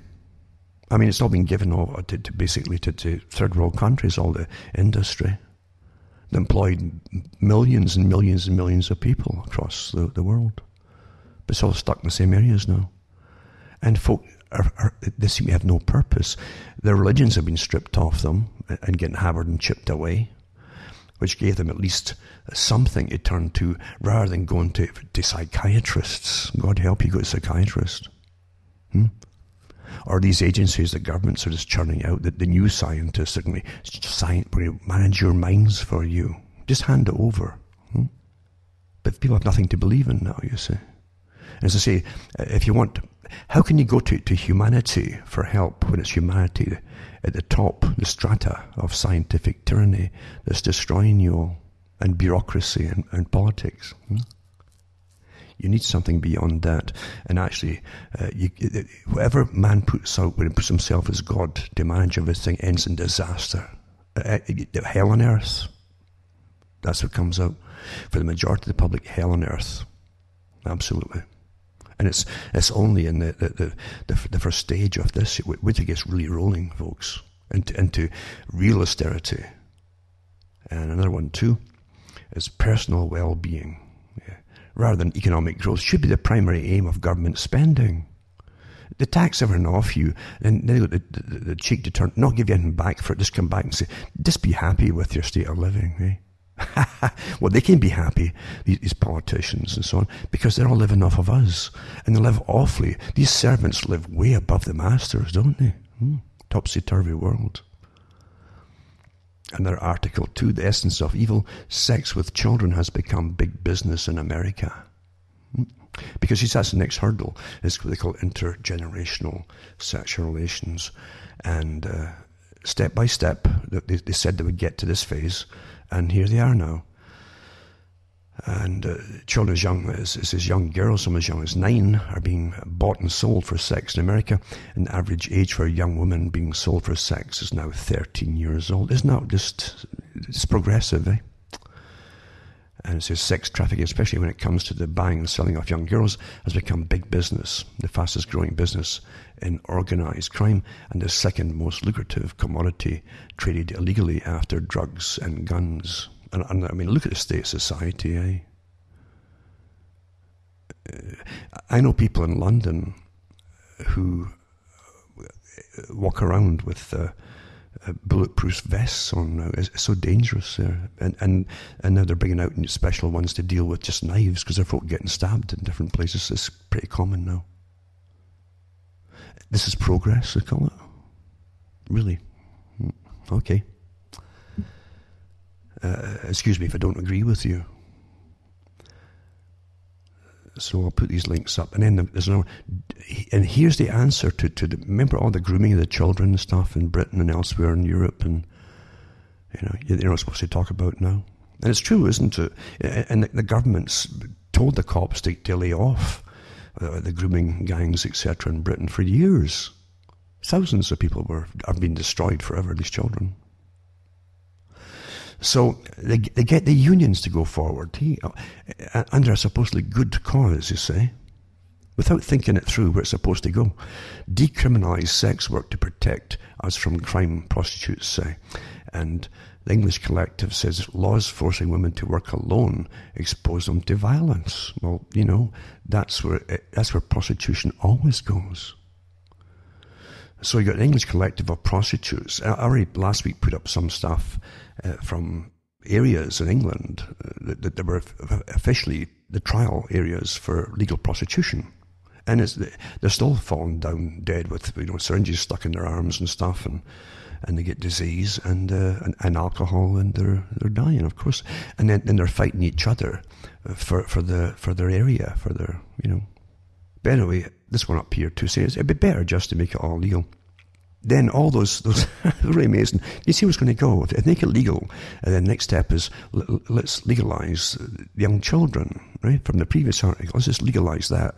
I mean, it's all been given over to third world countries, all the industry. They employed millions and millions and millions of people across the world. But it's all stuck in the same areas now. And folk, they seem to have no purpose. Their religions have been stripped off them and getting hammered and chipped away, which gave them at least something to turn to rather than going to psychiatrists. God help you, go to psychiatrists. Or these agencies that governments are just churning out, that the new scientists are going to manage your minds for you. Just hand it over. But people have nothing to believe in now, you see. And as I say, if you want, how can you go to humanity for help when it's humanity at the top, the strata of scientific tyranny that's destroying you all, and bureaucracy and politics? You need something beyond that. And actually, whatever man puts out when he puts himself as God to manage everything ends in disaster. Hell on earth. That's what comes out. For the majority of the public, hell on earth. Absolutely. And it's only in the first stage of this, wait till it gets really rolling, folks, into real austerity. And another one too is personal well-being. Yeah. Rather than economic growth, should be the primary aim of government spending. The tax everything off you, and they got the cheek to turn, not give you anything back for it, just come back and say, just be happy with your state of living, eh? Well, they can be happy, these politicians and so on, because they're all living off of us. And they live awfully. These servants live way above the masters, don't they? Topsy-turvy world. And their Article 2, the essence of evil, sex with children has become big business in America. Because that's the next hurdle, is what they call intergenerational sexual relations. And step by step, they said they would get to this phase, and here they are now. And children as young as young girls, some as young as 9, are being bought and sold for sex in America. And the average age for a young woman being sold for sex is now 13 years old. Isn't that just, it's progressive, eh? And it says sex trafficking, especially when it comes to the buying and selling of young girls, has become big business, the fastest growing business in organised crime, and the second most lucrative commodity traded illegally after drugs and guns. And I mean, look at the state of society, eh? I know people in London who walk around with bulletproof vests on now. It's so dangerous there. And now they're bringing out special ones to deal with just knives, because there are folk getting stabbed in different places. It's pretty common now. This is progress, they call it. Really? Okay. Excuse me if I don't agree with you. So I'll put these links up. And then there's another. And here's the answer to the, remember all the grooming of the children and stuff in Britain and elsewhere in Europe, and you're not supposed to talk about now. And it's true, isn't it? And the government's told the cops to lay off the grooming gangs, etc. in Britain for years. Thousands of people have been destroyed forever, these children. So they get the unions to go forward under a supposedly good cause, you say, without thinking it through where it's supposed to go. Decriminalise sex work to protect us from crime, prostitutes say. And the English Collective says laws forcing women to work alone expose them to violence. Well, that's where prostitution always goes. So you got an English Collective of prostitutes. I already last week put up some stuff from areas in England that were officially the trial areas for legal prostitution. And they're still falling down dead with syringes stuck in their arms and stuff, and they get disease and alcohol, and they're dying, of course. And then they're fighting each other for their area, for their But anyway, this one up here too says it'd be better just to make it all legal. Then all those really amazing. You see what's going to go. If they make it legal, and then the next step is let's legalise young children, right? From the previous article, let's just legalise that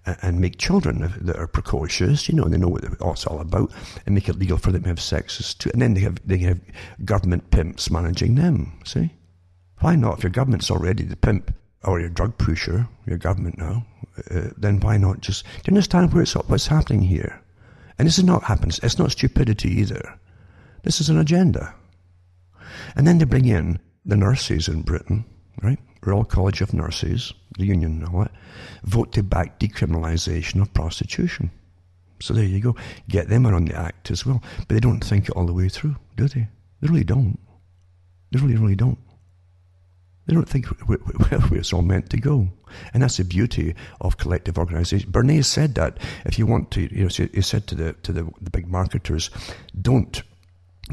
and make children that are precocious, they know what it's all about, and make it legal for them to have sex too. And then they have government pimps managing them. See, why not? If your government's already the pimp or your drug pusher, your government now, then why not just? Do you understand what's happening here? And this is not happens. It's not stupidity either. This is an agenda. And then they bring in the nurses in Britain, right? Royal College of Nurses, the union and all that, vote to back decriminalisation of prostitution. So there you go. Get them on the act as well. But they don't think it all the way through, do they? They really don't. They really, really don't. They don't think where it's all meant to go. And that's the beauty of collective organisation. Bernays said that if you want to, he said to the big marketers, don't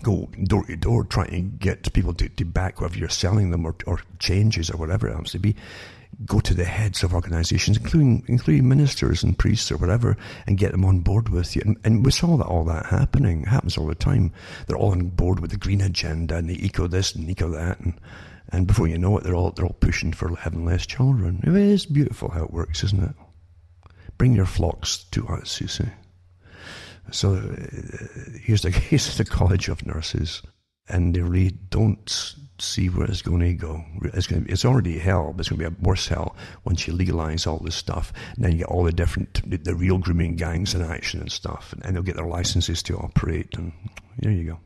go door to door trying to get people to back whatever you're selling them or changes or whatever it happens to be. Go to the heads of organisations, including ministers and priests or whatever, and get them on board with you. And we saw all that happening. It happens all the time. They're all on board with the green agenda and the eco this and eco that, and before you know it, they're all pushing for having less children. It is beautiful how it works, isn't it? Bring your flocks to us, you see. So here's the College of Nurses, and they really don't see where it's going to go. It's already hell, but it's going to be a worse hell once you legalise all this stuff. And then you get all the real grooming gangs in action and stuff, and they'll get their licenses to operate, and there you go.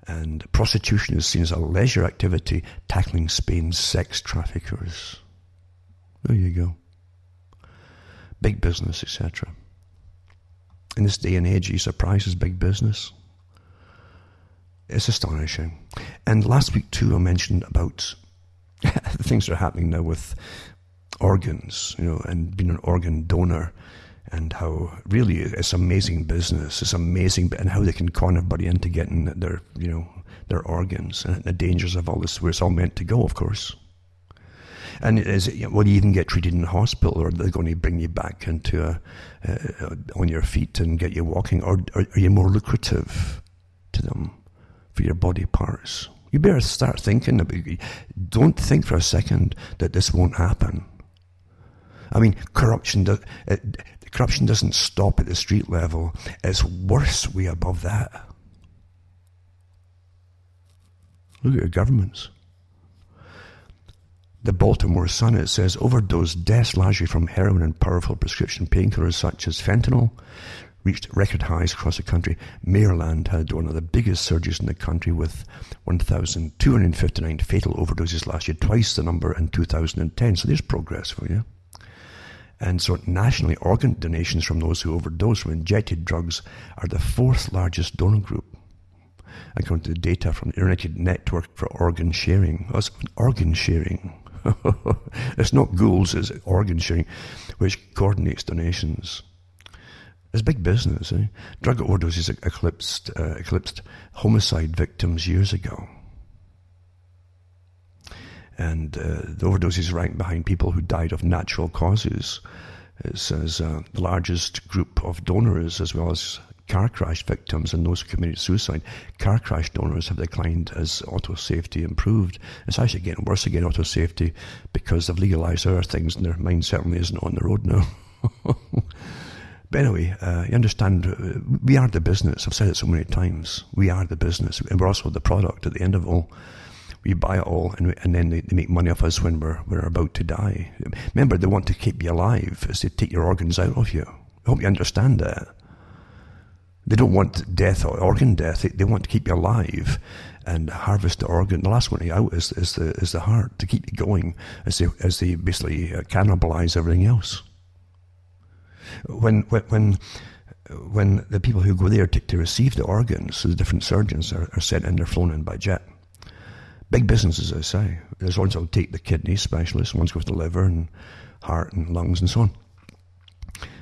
And prostitution is seen as a leisure activity, tackling Spain's sex traffickers. There you go. Big business, etc. In this day and age, he surprises big business. It's astonishing. And last week too, I mentioned about the things that are happening now with organs, and being an organ donor, and how really it's amazing business. It's amazing, and how they can con everybody into getting their organs, and the dangers of all this, where it's all meant to go, of course. And will you even get treated in a hospital, or are they going to bring you back into on your feet and get you walking, or are you more lucrative to them for your body parts? You better start thinking about it. Don't think for a second that this won't happen. I mean, corruption doesn't stop at the street level. It's worse way above that. Look at your governments. The Baltimore Sun, it says, overdose deaths largely from heroin and powerful prescription painkillers such as fentanyl reached record highs across the country. Maryland had one of the biggest surges in the country, with 1,259 fatal overdoses last year, twice the number in 2010. So there's progress for you. And so nationally, organ donations from those who overdose from injected drugs are the fourth largest donor group, according to the data from the United Network for Organ Sharing. Oh, it's organ sharing. It's not ghouls, it's organ sharing, which coordinates donations. It's big business. Drug overdoses eclipsed homicide victims years ago. And the overdoses rank behind people who died of natural causes. It says the largest group of donors, as well as car crash victims and those who committed suicide. Car crash donors have declined as auto safety improved. It's actually getting worse again, auto safety, because they've legalized other things and their mind certainly isn't on the road now. But anyway, you understand, we are the business. I've said it so many times. We are the business, and we're also the product at the end of it all. We buy it all, and then they make money off us when we're about to die. Remember, they want to keep you alive as they take your organs out of you. I hope you understand that. They don't want death or organ death. They want to keep you alive and harvest the organ. The last one out is the heart, to keep you going as they basically cannibalize everything else. When the people who go there to receive the organs, so the different surgeons are sent in, they're flown in by jet. Big business, as I say. There's ones that will take the kidney specialist, ones go with the liver and heart and lungs and so on.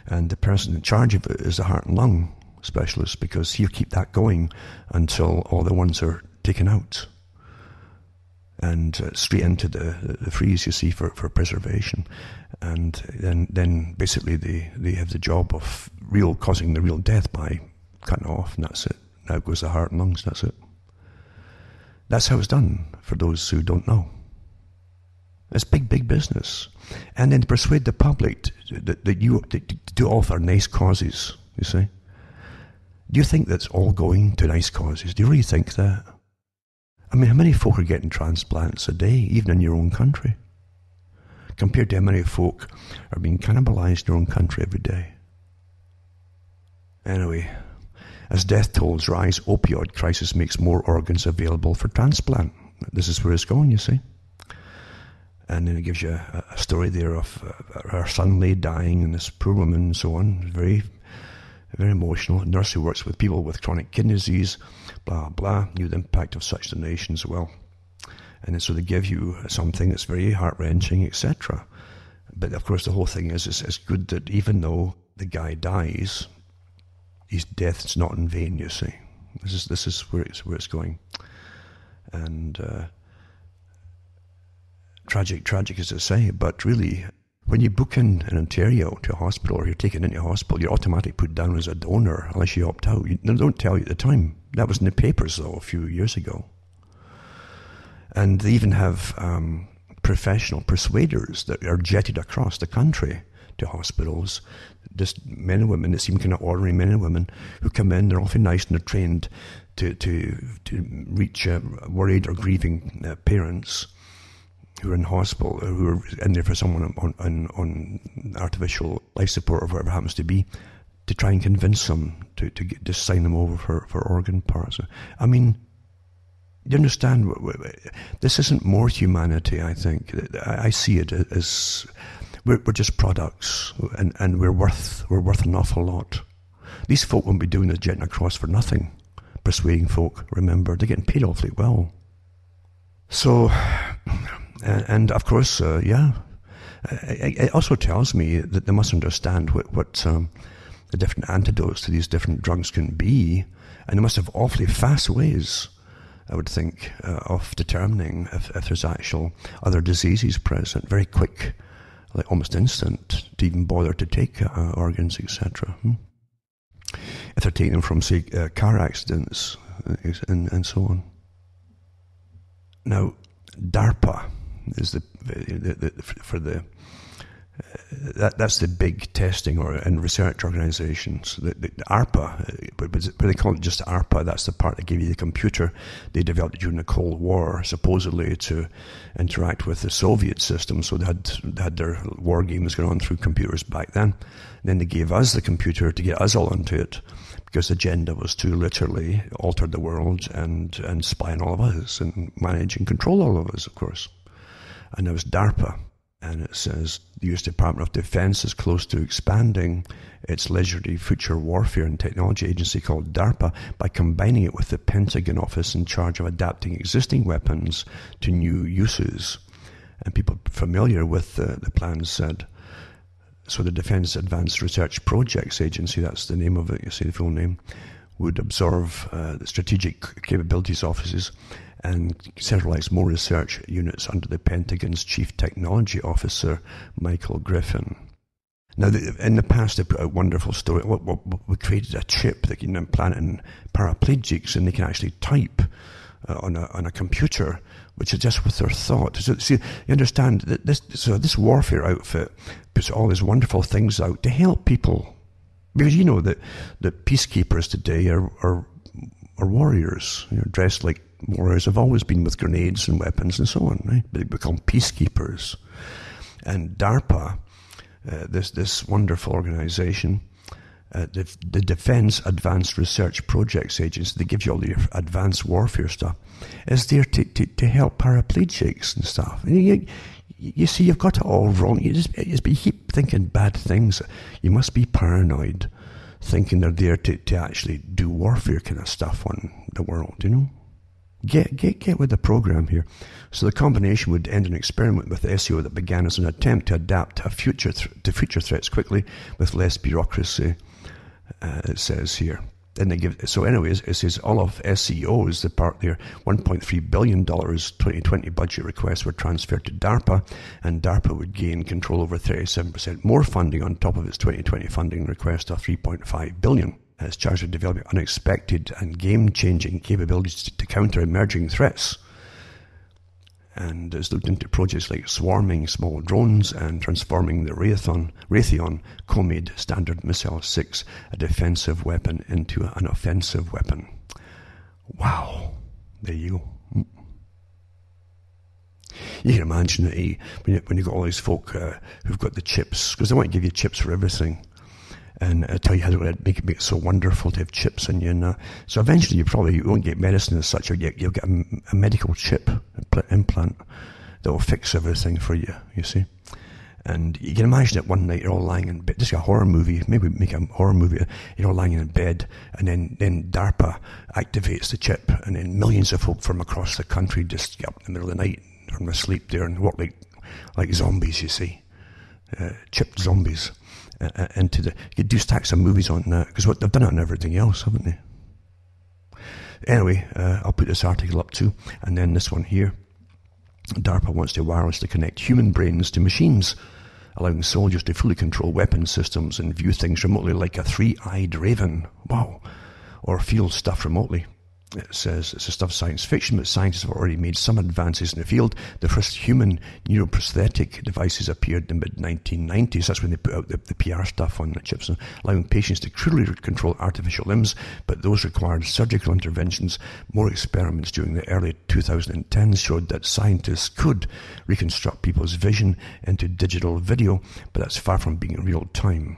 And the person in charge of it is the heart and lung specialist, because he'll keep that going until all the ones are taken out and straight into the freeze, you see, for preservation. And then basically they have the job of causing the real death by cutting off, and that's it. Now goes the heart and lungs, that's it. That's how it's done, for those who don't know. It's big business. And then to persuade the public that to do all for nice causes, you see. Do you think that's all going to nice causes? Do you really think that? I mean, how many folk are getting transplants a day, even in your own country, compared to how many folk are being cannibalized in your own country every day? Anyway, as death tolls rise, opioid crisis makes more organs available for transplant. This is where it's going, you see. And then it gives you a story there of her son lay dying, and this poor woman and so on. Very, very emotional. A nurse who works with people with chronic kidney disease, blah, blah, knew the impact of such donations well. And then so they give you something that's very heart-wrenching, etc. But of course the whole thing is it's good that even though the guy dies, his death's not in vain, you see. This is where it's going. And tragic as I say, but really, when you book in Ontario to a hospital, or you're taken into a hospital, you're automatically put down as a donor unless you opt out. They don't tell you at the time. That was in the papers, though, a few years ago. And they even have professional persuaders that are jetted across the country to hospitals, just men and women that seem kind of ordinary men and women who come in. They're often nice and they're trained to reach worried or grieving parents who are in hospital, who are in there for someone on artificial life support or whatever it happens to be, to try and convince them to sign them over for organ parts. I mean, you understand, this isn't more humanity, I think. I see it as we're just products, and we're worth an awful lot. These folk won't be doing this jetting across for nothing. Persuading folk, remember, they're getting paid awfully well. So, and of course, it also tells me that they must understand what the different antidotes to these different drugs can be, and they must have awfully fast ways, I would think, of determining if there's actual other diseases present. Very quick, like almost instant, to even bother to take organs, etc. If they're taking them from, say, car accidents and so on. Now, DARPA is that's the big testing and research organisations. The ARPA, but they call it just ARPA. That's the part that gave you the computer they developed during the Cold War, supposedly to interact with the Soviet system. So they had their war games going on through computers back then. And then they gave us the computer to get us all into it, because the agenda was to literally alter the world and spy on all of us and manage and control all of us, of course. And it was DARPA. And it says the U.S. Department of Defense is close to expanding its Legendary Future Warfare and Technology Agency called DARPA by combining it with the Pentagon office in charge of adapting existing weapons to new uses. And people familiar with the plans said, so the Defense Advanced Research Projects Agency, that's the name of it, you see the full name, would absorb the Strategic Capabilities Offices and centralize more research units under the Pentagon's Chief Technology Officer, Michael Griffin. Now, in the past, they put out a wonderful story. We created a chip that can implant in paraplegics, and they can actually type on a computer, which is just with their thought. So, see, you understand that this warfare outfit puts all these wonderful things out to help people, because you know that peacekeepers today are warriors, dressed like warriors, have always been with grenades and weapons and so on, right? But they become peacekeepers. And DARPA, this wonderful organization, the Defense Advanced Research Projects Agency, they give you all the advanced warfare stuff, is there to help paraplegics and stuff. And you see, you've got it all wrong. You keep thinking bad things. You must be paranoid, thinking they're there to actually do warfare kind of stuff on the world, Get with the program here. So the combination would end an experiment with SEO that began as an attempt to adapt to future threats quickly with less bureaucracy, it says here. And they give, so anyways, it says all of SEO's, the part there, $1.3 billion 2020 budget requests were transferred to DARPA, and DARPA would gain control over 37% more funding on top of its 2020 funding request of $3.5 billion. It's charged with developing unexpected and game-changing capabilities to counter emerging threats. And it's looked into projects like swarming small drones and transforming the Raytheon co-made Standard Missile 6, a defensive weapon, into an offensive weapon. Wow. There you go. You can imagine that when you've got all these folk who've got the chips, because they want to give you chips for everything, and tell you how to make it so wonderful to have chips in you. So eventually you won't get medicine as such, you'll get a medical chip implant that will fix everything for you, you see. And you can imagine it one night you're all lying in bed, just a horror movie, maybe make a horror movie, you're all lying in bed, and then DARPA activates the chip, and then millions of folk from across the country just get up in the middle of the night during their sleep there and work like zombies, you see. Chipped zombies. You could do stacks of movies on that, because they've done it on everything else, haven't they? Anyway, I'll put this article up too, and then this one here. DARPA wants to wirelessly connect human brains to machines, allowing soldiers to fully control weapon systems and view things remotely like a three-eyed raven. Wow. Or feel stuff remotely. It says it's a stuff of science fiction, but scientists have already made some advances in the field. The first human neuroprosthetic devices appeared in the mid-1990s. That's when they put out the PR stuff on the chips, allowing patients to truly control artificial limbs, but those required surgical interventions. More experiments during the early 2010s showed that scientists could reconstruct people's vision into digital video, but that's far from being real time.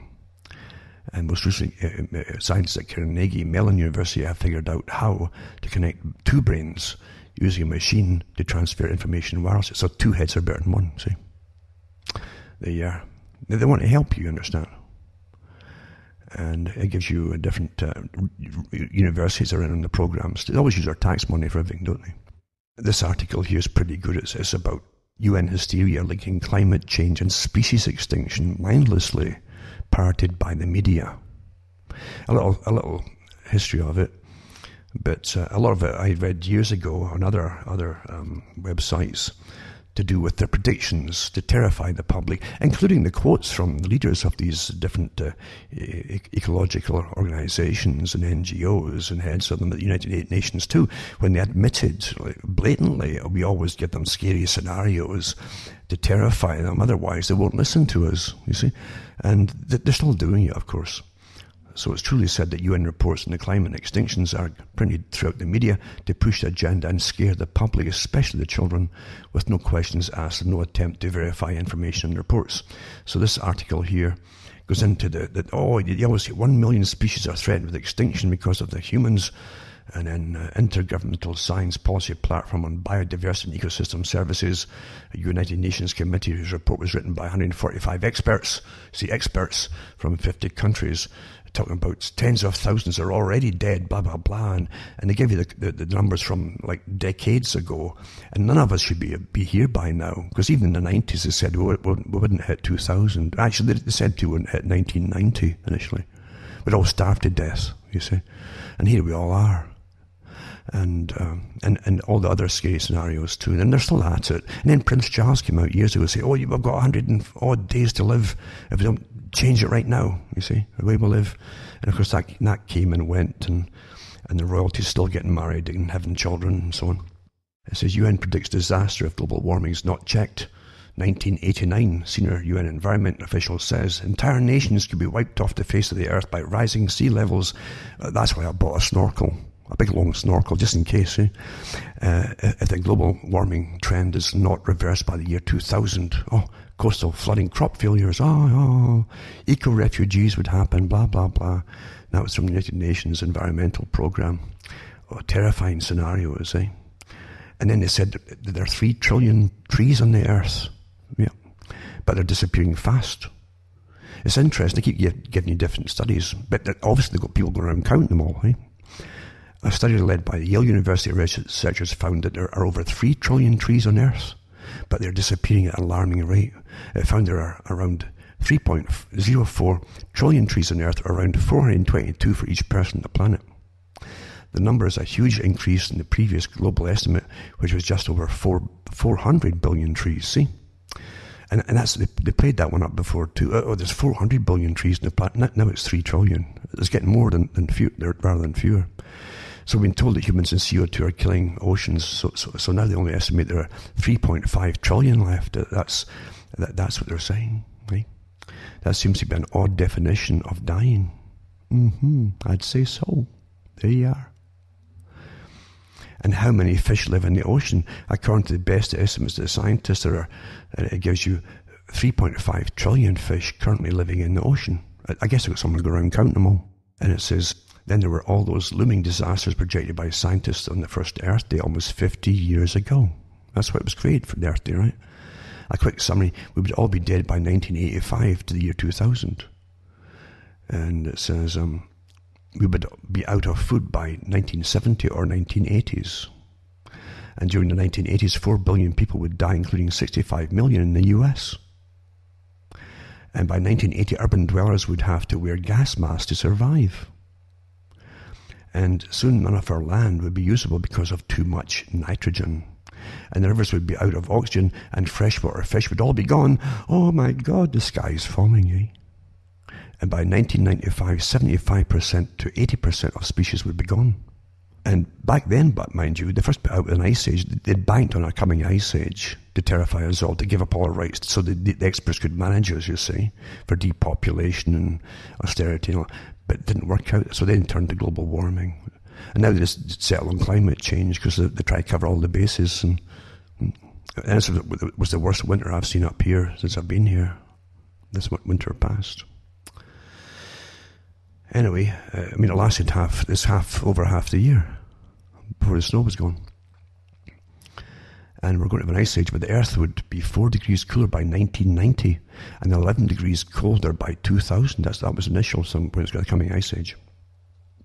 And most recently, scientists at Carnegie Mellon University have figured out how to connect two brains using a machine to transfer information wirelessly. So two heads are better than one, see. They want to help you, understand. And it gives you different universities around the programs. They always use our tax money for everything, don't they? This article here is pretty good. It's about UN hysteria linking climate change and species extinction mindlessly parroted by the media. A little history of it, but a lot of it I read years ago on other websites to do with their predictions to terrify the public, including the quotes from the leaders of these different ecological organizations and NGOs and heads of them at the United Nations too, when they admitted blatantly, we always give them scary scenarios to terrify them, otherwise they won't listen to us, you see. And they're still doing it, of course. So it's truly said that UN reports on the climate extinctions are printed throughout the media to push the agenda and scare the public, especially the children, with no questions asked and no attempt to verify information and reports. So this article here goes into you always say 1 million species are threatened with extinction because of the humans. And then Intergovernmental Science Policy Platform on Biodiversity and Ecosystem Services, a United Nations committee whose report was written by 145 experts, experts from 50 countries, talking about tens of thousands are already dead, blah, blah, blah. And they give you the numbers from like decades ago. And none of us should be here by now. Because even in the 90s, they said we wouldn't hit 2000. Actually, they said we wouldn't hit 1990 initially. We'd all starved to death, you see. And here we all are. And all the other scary scenarios too. And they're still at it. And then Prince Charles came out years ago and said, you've got 100 and odd days to live if we don't change it right now, you see, the way we live. And of course that came and went, and the royalty's still getting married and having children and so on. It says UN predicts disaster if global warming is not checked. 1989, senior UN environment official says entire nations could be wiped off the face of the earth by rising sea levels. That's why I bought a snorkel. A big long snorkel, just in case, if the global warming trend is not reversed by the year 2000. Coastal flooding, crop failures, eco-refugees would happen, blah, blah, blah. That was from the United Nations Environmental Programme. Terrifying scenarios, eh? And then they said that there are 3 trillion trees on the earth. Yeah. But they're disappearing fast. It's interesting, they keep giving you different studies, but obviously they've got people going around counting them all, eh? A study led by the Yale University researchers found that there are over 3 trillion trees on Earth, but they're disappearing at an alarming rate. It found there are around 3.04 trillion trees on Earth, or around 422 for each person on the planet. The number is a huge increase in the previous global estimate, which was just over 400 billion trees, see? And that's, they played that one up before too. There's 400 billion trees on the planet, now it's 3 trillion. It's getting more than rather than fewer. So we've been told that humans and CO2 are killing oceans, so now they only estimate there are 3.5 trillion left. That's what they're saying, right? That seems to be an odd definition of dying. I'd say so. There you are. And how many fish live in the ocean? According to the best estimates of the scientists, it gives you 3.5 trillion fish currently living in the ocean. I guess they've got someone to go around counting them all. And it says, then there were all those looming disasters projected by scientists on the first Earth Day almost 50 years ago. That's why it was created for the Earth Day, right? A quick summary, we would all be dead by 1985 to the year 2000. And it says we would be out of food by 1970 or 1980s. And during the 1980s, 4 billion people would die, including 65 million in the US. And by 1980, urban dwellers would have to wear gas masks to survive. And soon none of our land would be usable because of too much nitrogen. And the rivers would be out of oxygen, and freshwater fish would all be gone. Oh my God, the sky's falling, eh? And by 1995, 75% to 80% of species would be gone. And back then, but mind you, the first bit out with an ice age, they'd banked on a coming ice age to terrify us all, to give up all our rights, so the experts could manage us, you see, for depopulation and austerity and all. But it didn't work out, so they turned to global warming. And now they just settle on climate change because they try to cover all the bases. And this was the worst winter I've seen up here since I've been here, this winter past. Anyway, it lasted over half the year before the snow was gone. and we're going to have an ice age, but the Earth would be 4 degrees cooler by 1990 and 11 degrees colder by 2000. That was initial, when it's going to come in ice age.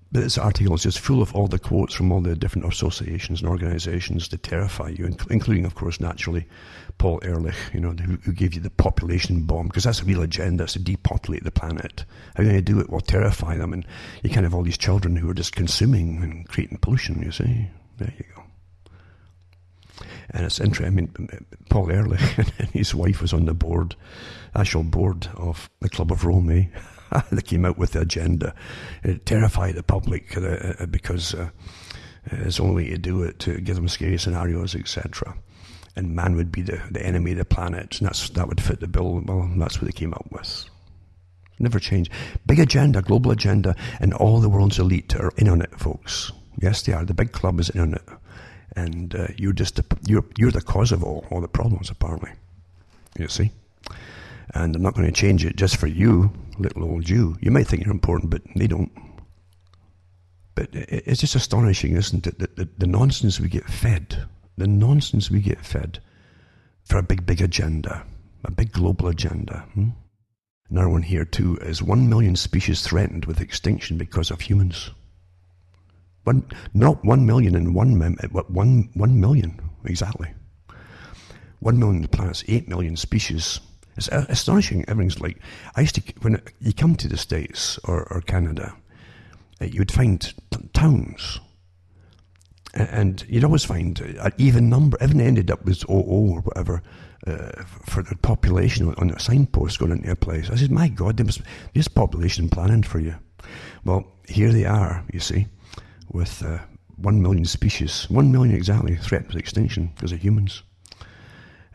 But this article is just full of all the quotes from all the different associations and organizations to terrify you, including, of course, naturally, Paul Ehrlich, who gave you the population bomb, because that's the real agenda, is to depopulate the planet. How are you going to do it? Well, terrify them, and you kind of have all these children who are just consuming and creating pollution, you see. There you go. And it's interesting, Paul Ehrlich and his wife was on the actual board of the Club of Rome, eh? They came out with the agenda. It terrified the public because it's only to do it to give them scary scenarios, etc. And man would be the enemy of the planet, and that would fit the bill. Well, that's what they came up with. Never change. Big agenda, global agenda, and all the world's elite are in on it, folks. Yes, they are. The big club is in on it. And you're the cause of all the problems, apparently. You see? And I'm not going to change it just for you, little old you. You might think you're important, but they don't. But it's just astonishing, isn't it, that the nonsense we get fed, for a big agenda, a big global agenda. Another one here, too, is 1 million species threatened with extinction because of humans. Not 1 million in 1 million, exactly. 1 million on the planet's 8 million species. It's astonishing. Everything's like, when you come to the States or Canada, you would find towns, and you'd always find an even number. Everything ended up with 00 or whatever for the population on a signpost going into a place. I said, my God, there's population planning for you. Well, here they are, you see, with 1 million species, 1 million exactly, threatened with extinction because of humans.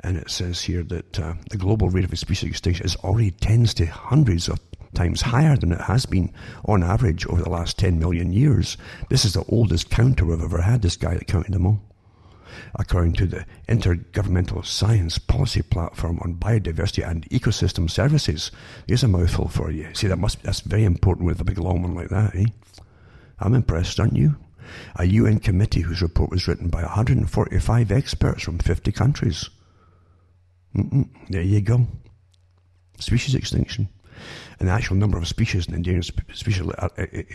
And it says here that the global rate of species extinction is already tens to hundreds of times higher than it has been on average over the last 10 million years. This is the oldest counter we've ever had, this guy that counted them all. According to the Intergovernmental Science Policy Platform on Biodiversity and Ecosystem Services. Here's a mouthful for you. See, that's very important with a big long one like that, eh? I'm impressed, aren't you? A UN committee whose report was written by 145 experts from 50 countries. There you go. Species extinction. And the actual number of species in endangered species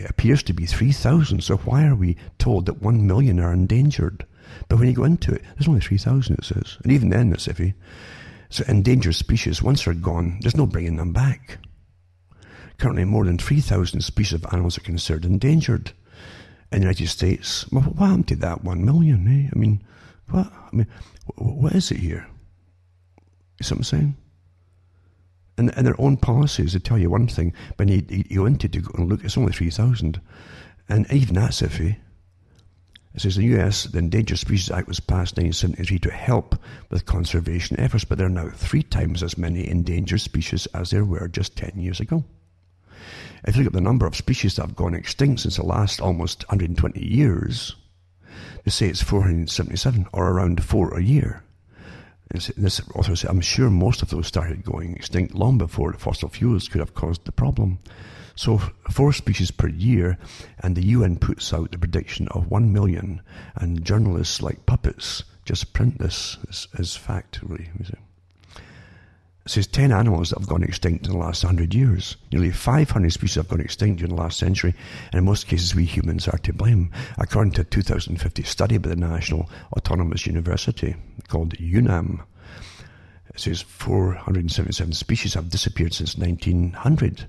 appears to be 3,000. So why are we told that 1 million are endangered? But when you go into it, there's only 3,000, it says. And even then, it's iffy. So endangered species, once they're gone, there's no bringing them back. Currently, more than 3,000 species of animals are considered endangered in the United States. Well, what happened to that 1 million, eh? What is it here? You see what I'm saying? And their own policies, they tell you one thing, but you go into to go and look, it's only 3,000. And even that's iffy. It says the US, the Endangered Species Act was passed in 1973 to help with conservation efforts, but there are now 3 times as many endangered species as there were just 10 years ago. If you look at the number of species that have gone extinct since the last almost 120 years, they say it's 477, or around 4 a year. This author said, I'm sure most of those started going extinct long before the fossil fuels could have caused the problem. So 4 species per year, and the UN puts out the prediction of 1 million, and journalists like puppets just print this as fact, really. It says 10 animals that have gone extinct in the last 100 years. Nearly 500 species have gone extinct during the last century, and in most cases we humans are to blame. According to a 2050 study by the National Autonomous University called UNAM, it says 477 species have disappeared since 1900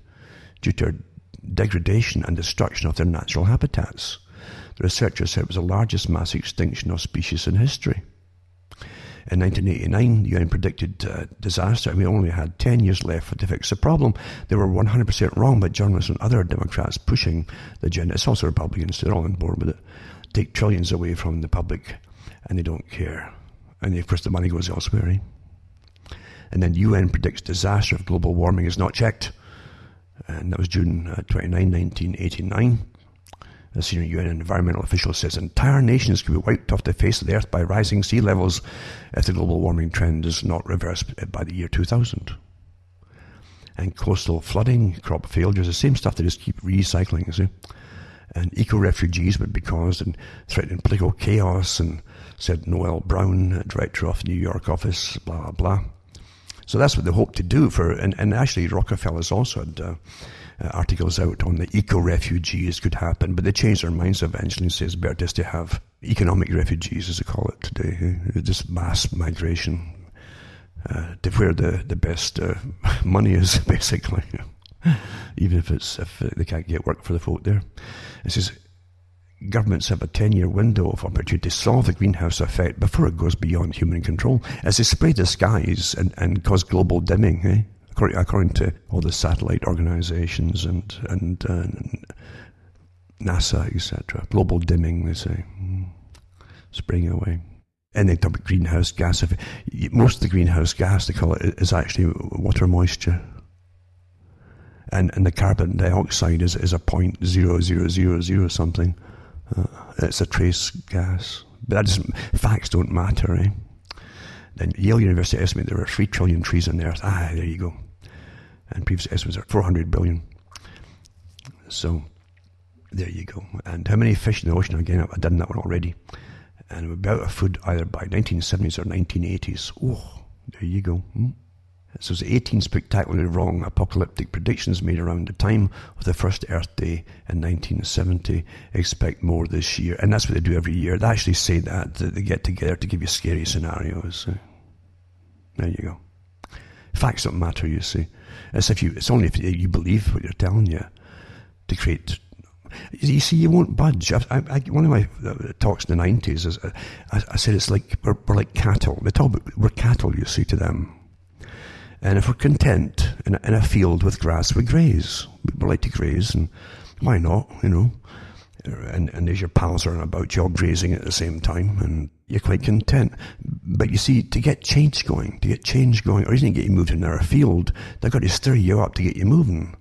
due to degradation and destruction of their natural habitats. The researchers said it was the largest mass extinction of species in history. In 1989, the UN predicted disaster, and we only had 10 years left to fix the problem. They were 100% wrong, but journalists and other Democrats pushing the agenda, it's also Republicans, they're all on board with it, take trillions away from the public, and they don't care. And of course the money goes elsewhere. Eh? And then UN predicts disaster if global warming is not checked. And that was June 29, 1989. A senior UN environmental official says entire nations could be wiped off the face of the earth by rising sea levels if the global warming trend is not reversed by the year 2000. And coastal flooding, crop failures, the same stuff they just keep recycling, you see. and eco-refugees would be caused, and threatening political chaos, and said Noel Brown, director of the New York office, blah, blah, blah. So that's what they hope to do and actually Rockefeller's also had articles out on the eco-refugees could happen, but they changed their minds eventually and say it's better just to have economic refugees, as they call it today, just mass migration to where the best money is, basically, even if they can't get work for the folk there. It says governments have a 10-year window of opportunity to solve the greenhouse effect before it goes beyond human control, as they spray the skies and cause global dimming, according to all the satellite organizations and NASA, etc. Global dimming, they say, spraying away. And they talk about greenhouse gas. Most of the greenhouse gas, they call it, is actually water moisture. And the carbon dioxide is a 0.0000 something. It's a trace gas. But facts don't matter, eh? Then Yale University estimated there were 3 trillion trees on the earth. There you go. And previous estimates are 400 billion. So, there you go. And how many fish in the ocean? Again, I've done that one already. And we're about of food either by 1970s or 1980s. Oh, there you go. So it's 18 spectacularly wrong apocalyptic predictions made around the time of the first Earth Day in 1970. Expect more this year. And that's what they do every year. They actually say that they get together to give you scary scenarios. There you go. Facts don't matter, you see. It's only if you believe what they're telling you to create. You see, you won't budge. One of my talks in the 90s is I said it's like we're like cattle. They talk about we're cattle, you see, to them. And if we're content in a field with grass, we graze. We like to graze, and why not, And there's your pals around about you all grazing at the same time, and you're quite content. But you see, to get change going, or even to get you moved in our field, they've got to stir you up to get you moving.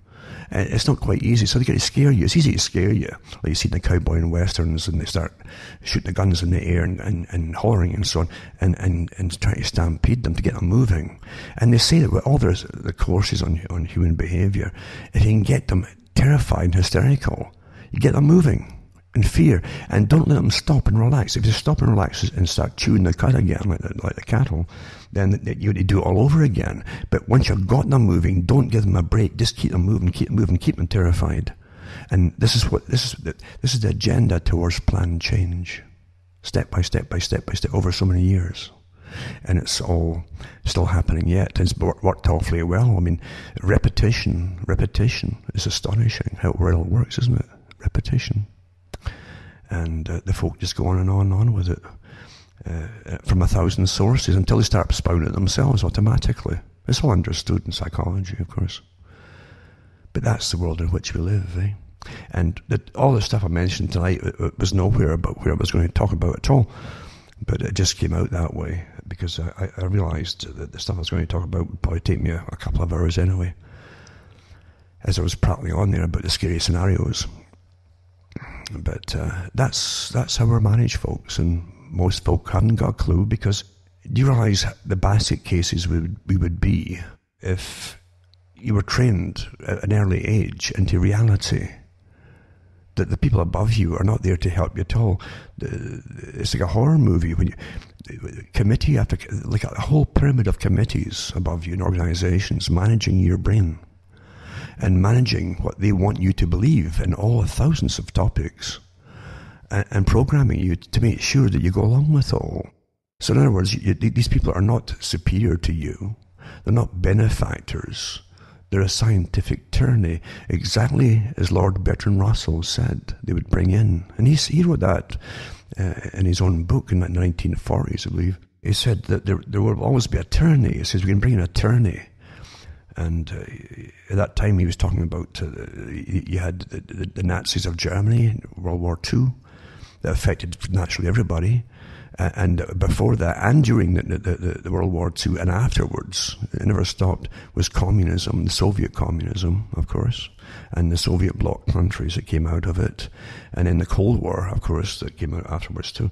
It's not quite easy, so they got to scare you. It's easy to scare you. Like you see in the cowboy and westerns, and they start shooting the guns in the air and hollering and so on, and trying to stampede them to get them moving. And they say that with all the courses on human behaviour, if you can get them terrified and hysterical, you get them moving in fear, and don't let them stop and relax. If they stop and relax and start chewing the cud again, like the cattle, then you do it all over again. But once you've got them moving, don't give them a break. Just keep them moving, keep them terrified. And this is the agenda towards planned change, step by step over so many years. And it's all still happening yet. It's worked awfully well. I mean, repetition is astonishing how well it works, isn't it? Repetition. And the folk just go on and on with it from 1,000 sources until they start spouting it themselves automatically. It's all understood in psychology, of course. But that's the world in which we live, eh? And all the stuff I mentioned tonight it was nowhere about where I was going to talk about at all. But it just came out that way because I realised that the stuff I was going to talk about would probably take me a couple of hours anyway, as I was prattling on there about the scary scenarios. But that's how we're managed, folks, and most folk haven't got a clue, because do you realise the basket cases we would be if you were trained at an early age into reality that the people above you are not there to help you at all. It's like a horror movie when committee after, like a whole pyramid of committees above you in organisations managing your brain and managing what they want you to believe in all the thousands of topics and programming you to make sure that you go along with all. So in other words, these people are not superior to you. They're not benefactors. They're a scientific tyranny, exactly as Lord Bertrand Russell said they would bring in. And he wrote that in his own book in the 1940s, I believe. He said that there will always be a tyranny. He says we can bring in a tyranny. And at that time he was talking about, you had the Nazis of Germany in World War II that affected naturally everybody. And before that, and during the World War II and afterwards, it never stopped, was communism, the Soviet communism, of course, and the Soviet bloc countries that came out of it. And in the Cold War, of course, that came out afterwards too.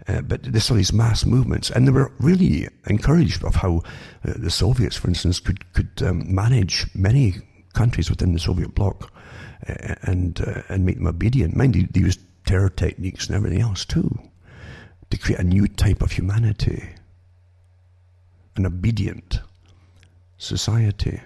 But they saw these mass movements, and they were really encouraged of how the Soviets, for instance, could manage many countries within the Soviet bloc and make them obedient. Mind you, they used terror techniques and everything else too to create a new type of humanity, an obedient society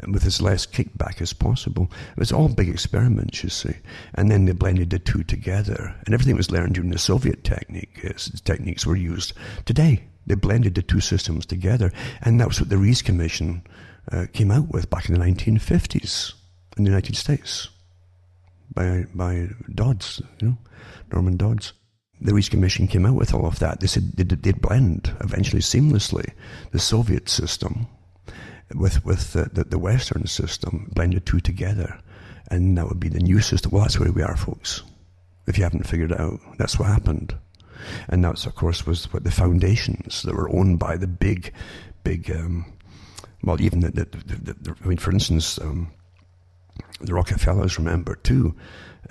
with as less kickback as possible. It was all big experiments, you see. And then they blended the two together. And everything was learned during the Soviet techniques were used today. They blended the two systems together. And that was what the Rees Commission came out with back in the 1950s in the United States by Dodds, Norman Dodds. The Rees Commission came out with all of that. They said they'd blend eventually seamlessly the Soviet system with the Western system, blend the two together, and that would be the new system. Well, that's where we are, folks. If you haven't figured it out, that's what happened. And that's, of course, was what the foundations that were owned by the big, well, even I mean, for instance, the Rockefellers, remember, too,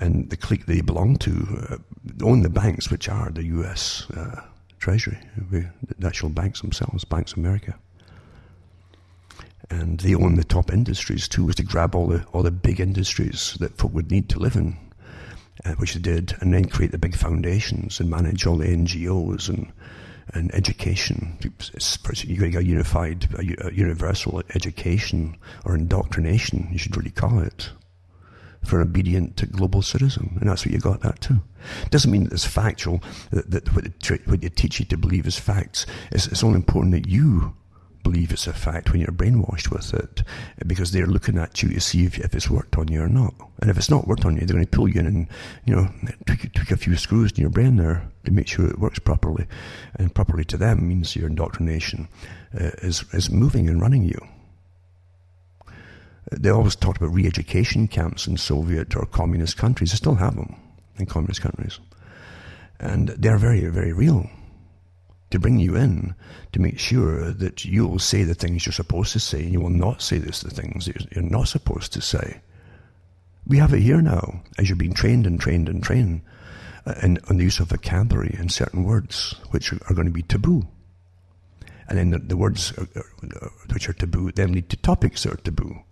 and the clique they belong to own the banks, which are the U.S. Treasury, the national banks themselves, Banks of America. And they own the top industries too, was to grab all the big industries that folk would need to live in, which they did, and then create the big foundations and manage all the NGOs and education. You got to get a unified, universal education or indoctrination, you should really call it, for an obedient global citizen, and that's what you got that too. Doesn't mean that it's factual, that what they teach you to believe is facts. It's only important that you believe it's a fact when you're brainwashed with it, because they're looking at you to see if it's worked on you or not. And if it's not worked on you, they're going to pull you in and tweak a few screws in your brain there to make sure it works properly. And properly to them means your indoctrination is moving and running you. They always talked about re-education camps in Soviet or communist countries. They still have them in communist countries, and they're very, very real, to bring you in, to make sure that you'll say the things you're supposed to say, and you will not say the things that you're not supposed to say. We have it here now, as you're being trained and trained and trained on the use of vocabulary and certain words which are going to be taboo. And then the words which are taboo then lead to topics that are taboo,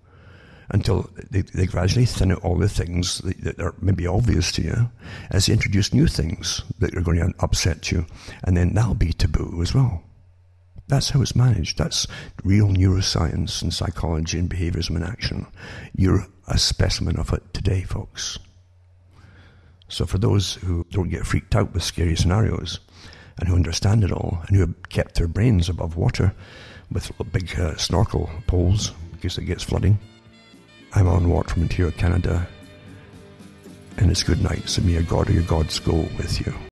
until they gradually thin out all the things that are maybe obvious to you as they introduce new things that are going to upset you, and then that'll be taboo as well. That's how it's managed. That's real neuroscience and psychology and behaviorism in action. You're a specimen of it today, folks. So for those who don't get freaked out with scary scenarios and who understand it all and who have kept their brains above water with big snorkel poles in case it gets flooding, I'm Alan Watt from Ontario, Canada, and it's good night. So may your God or your gods go with you.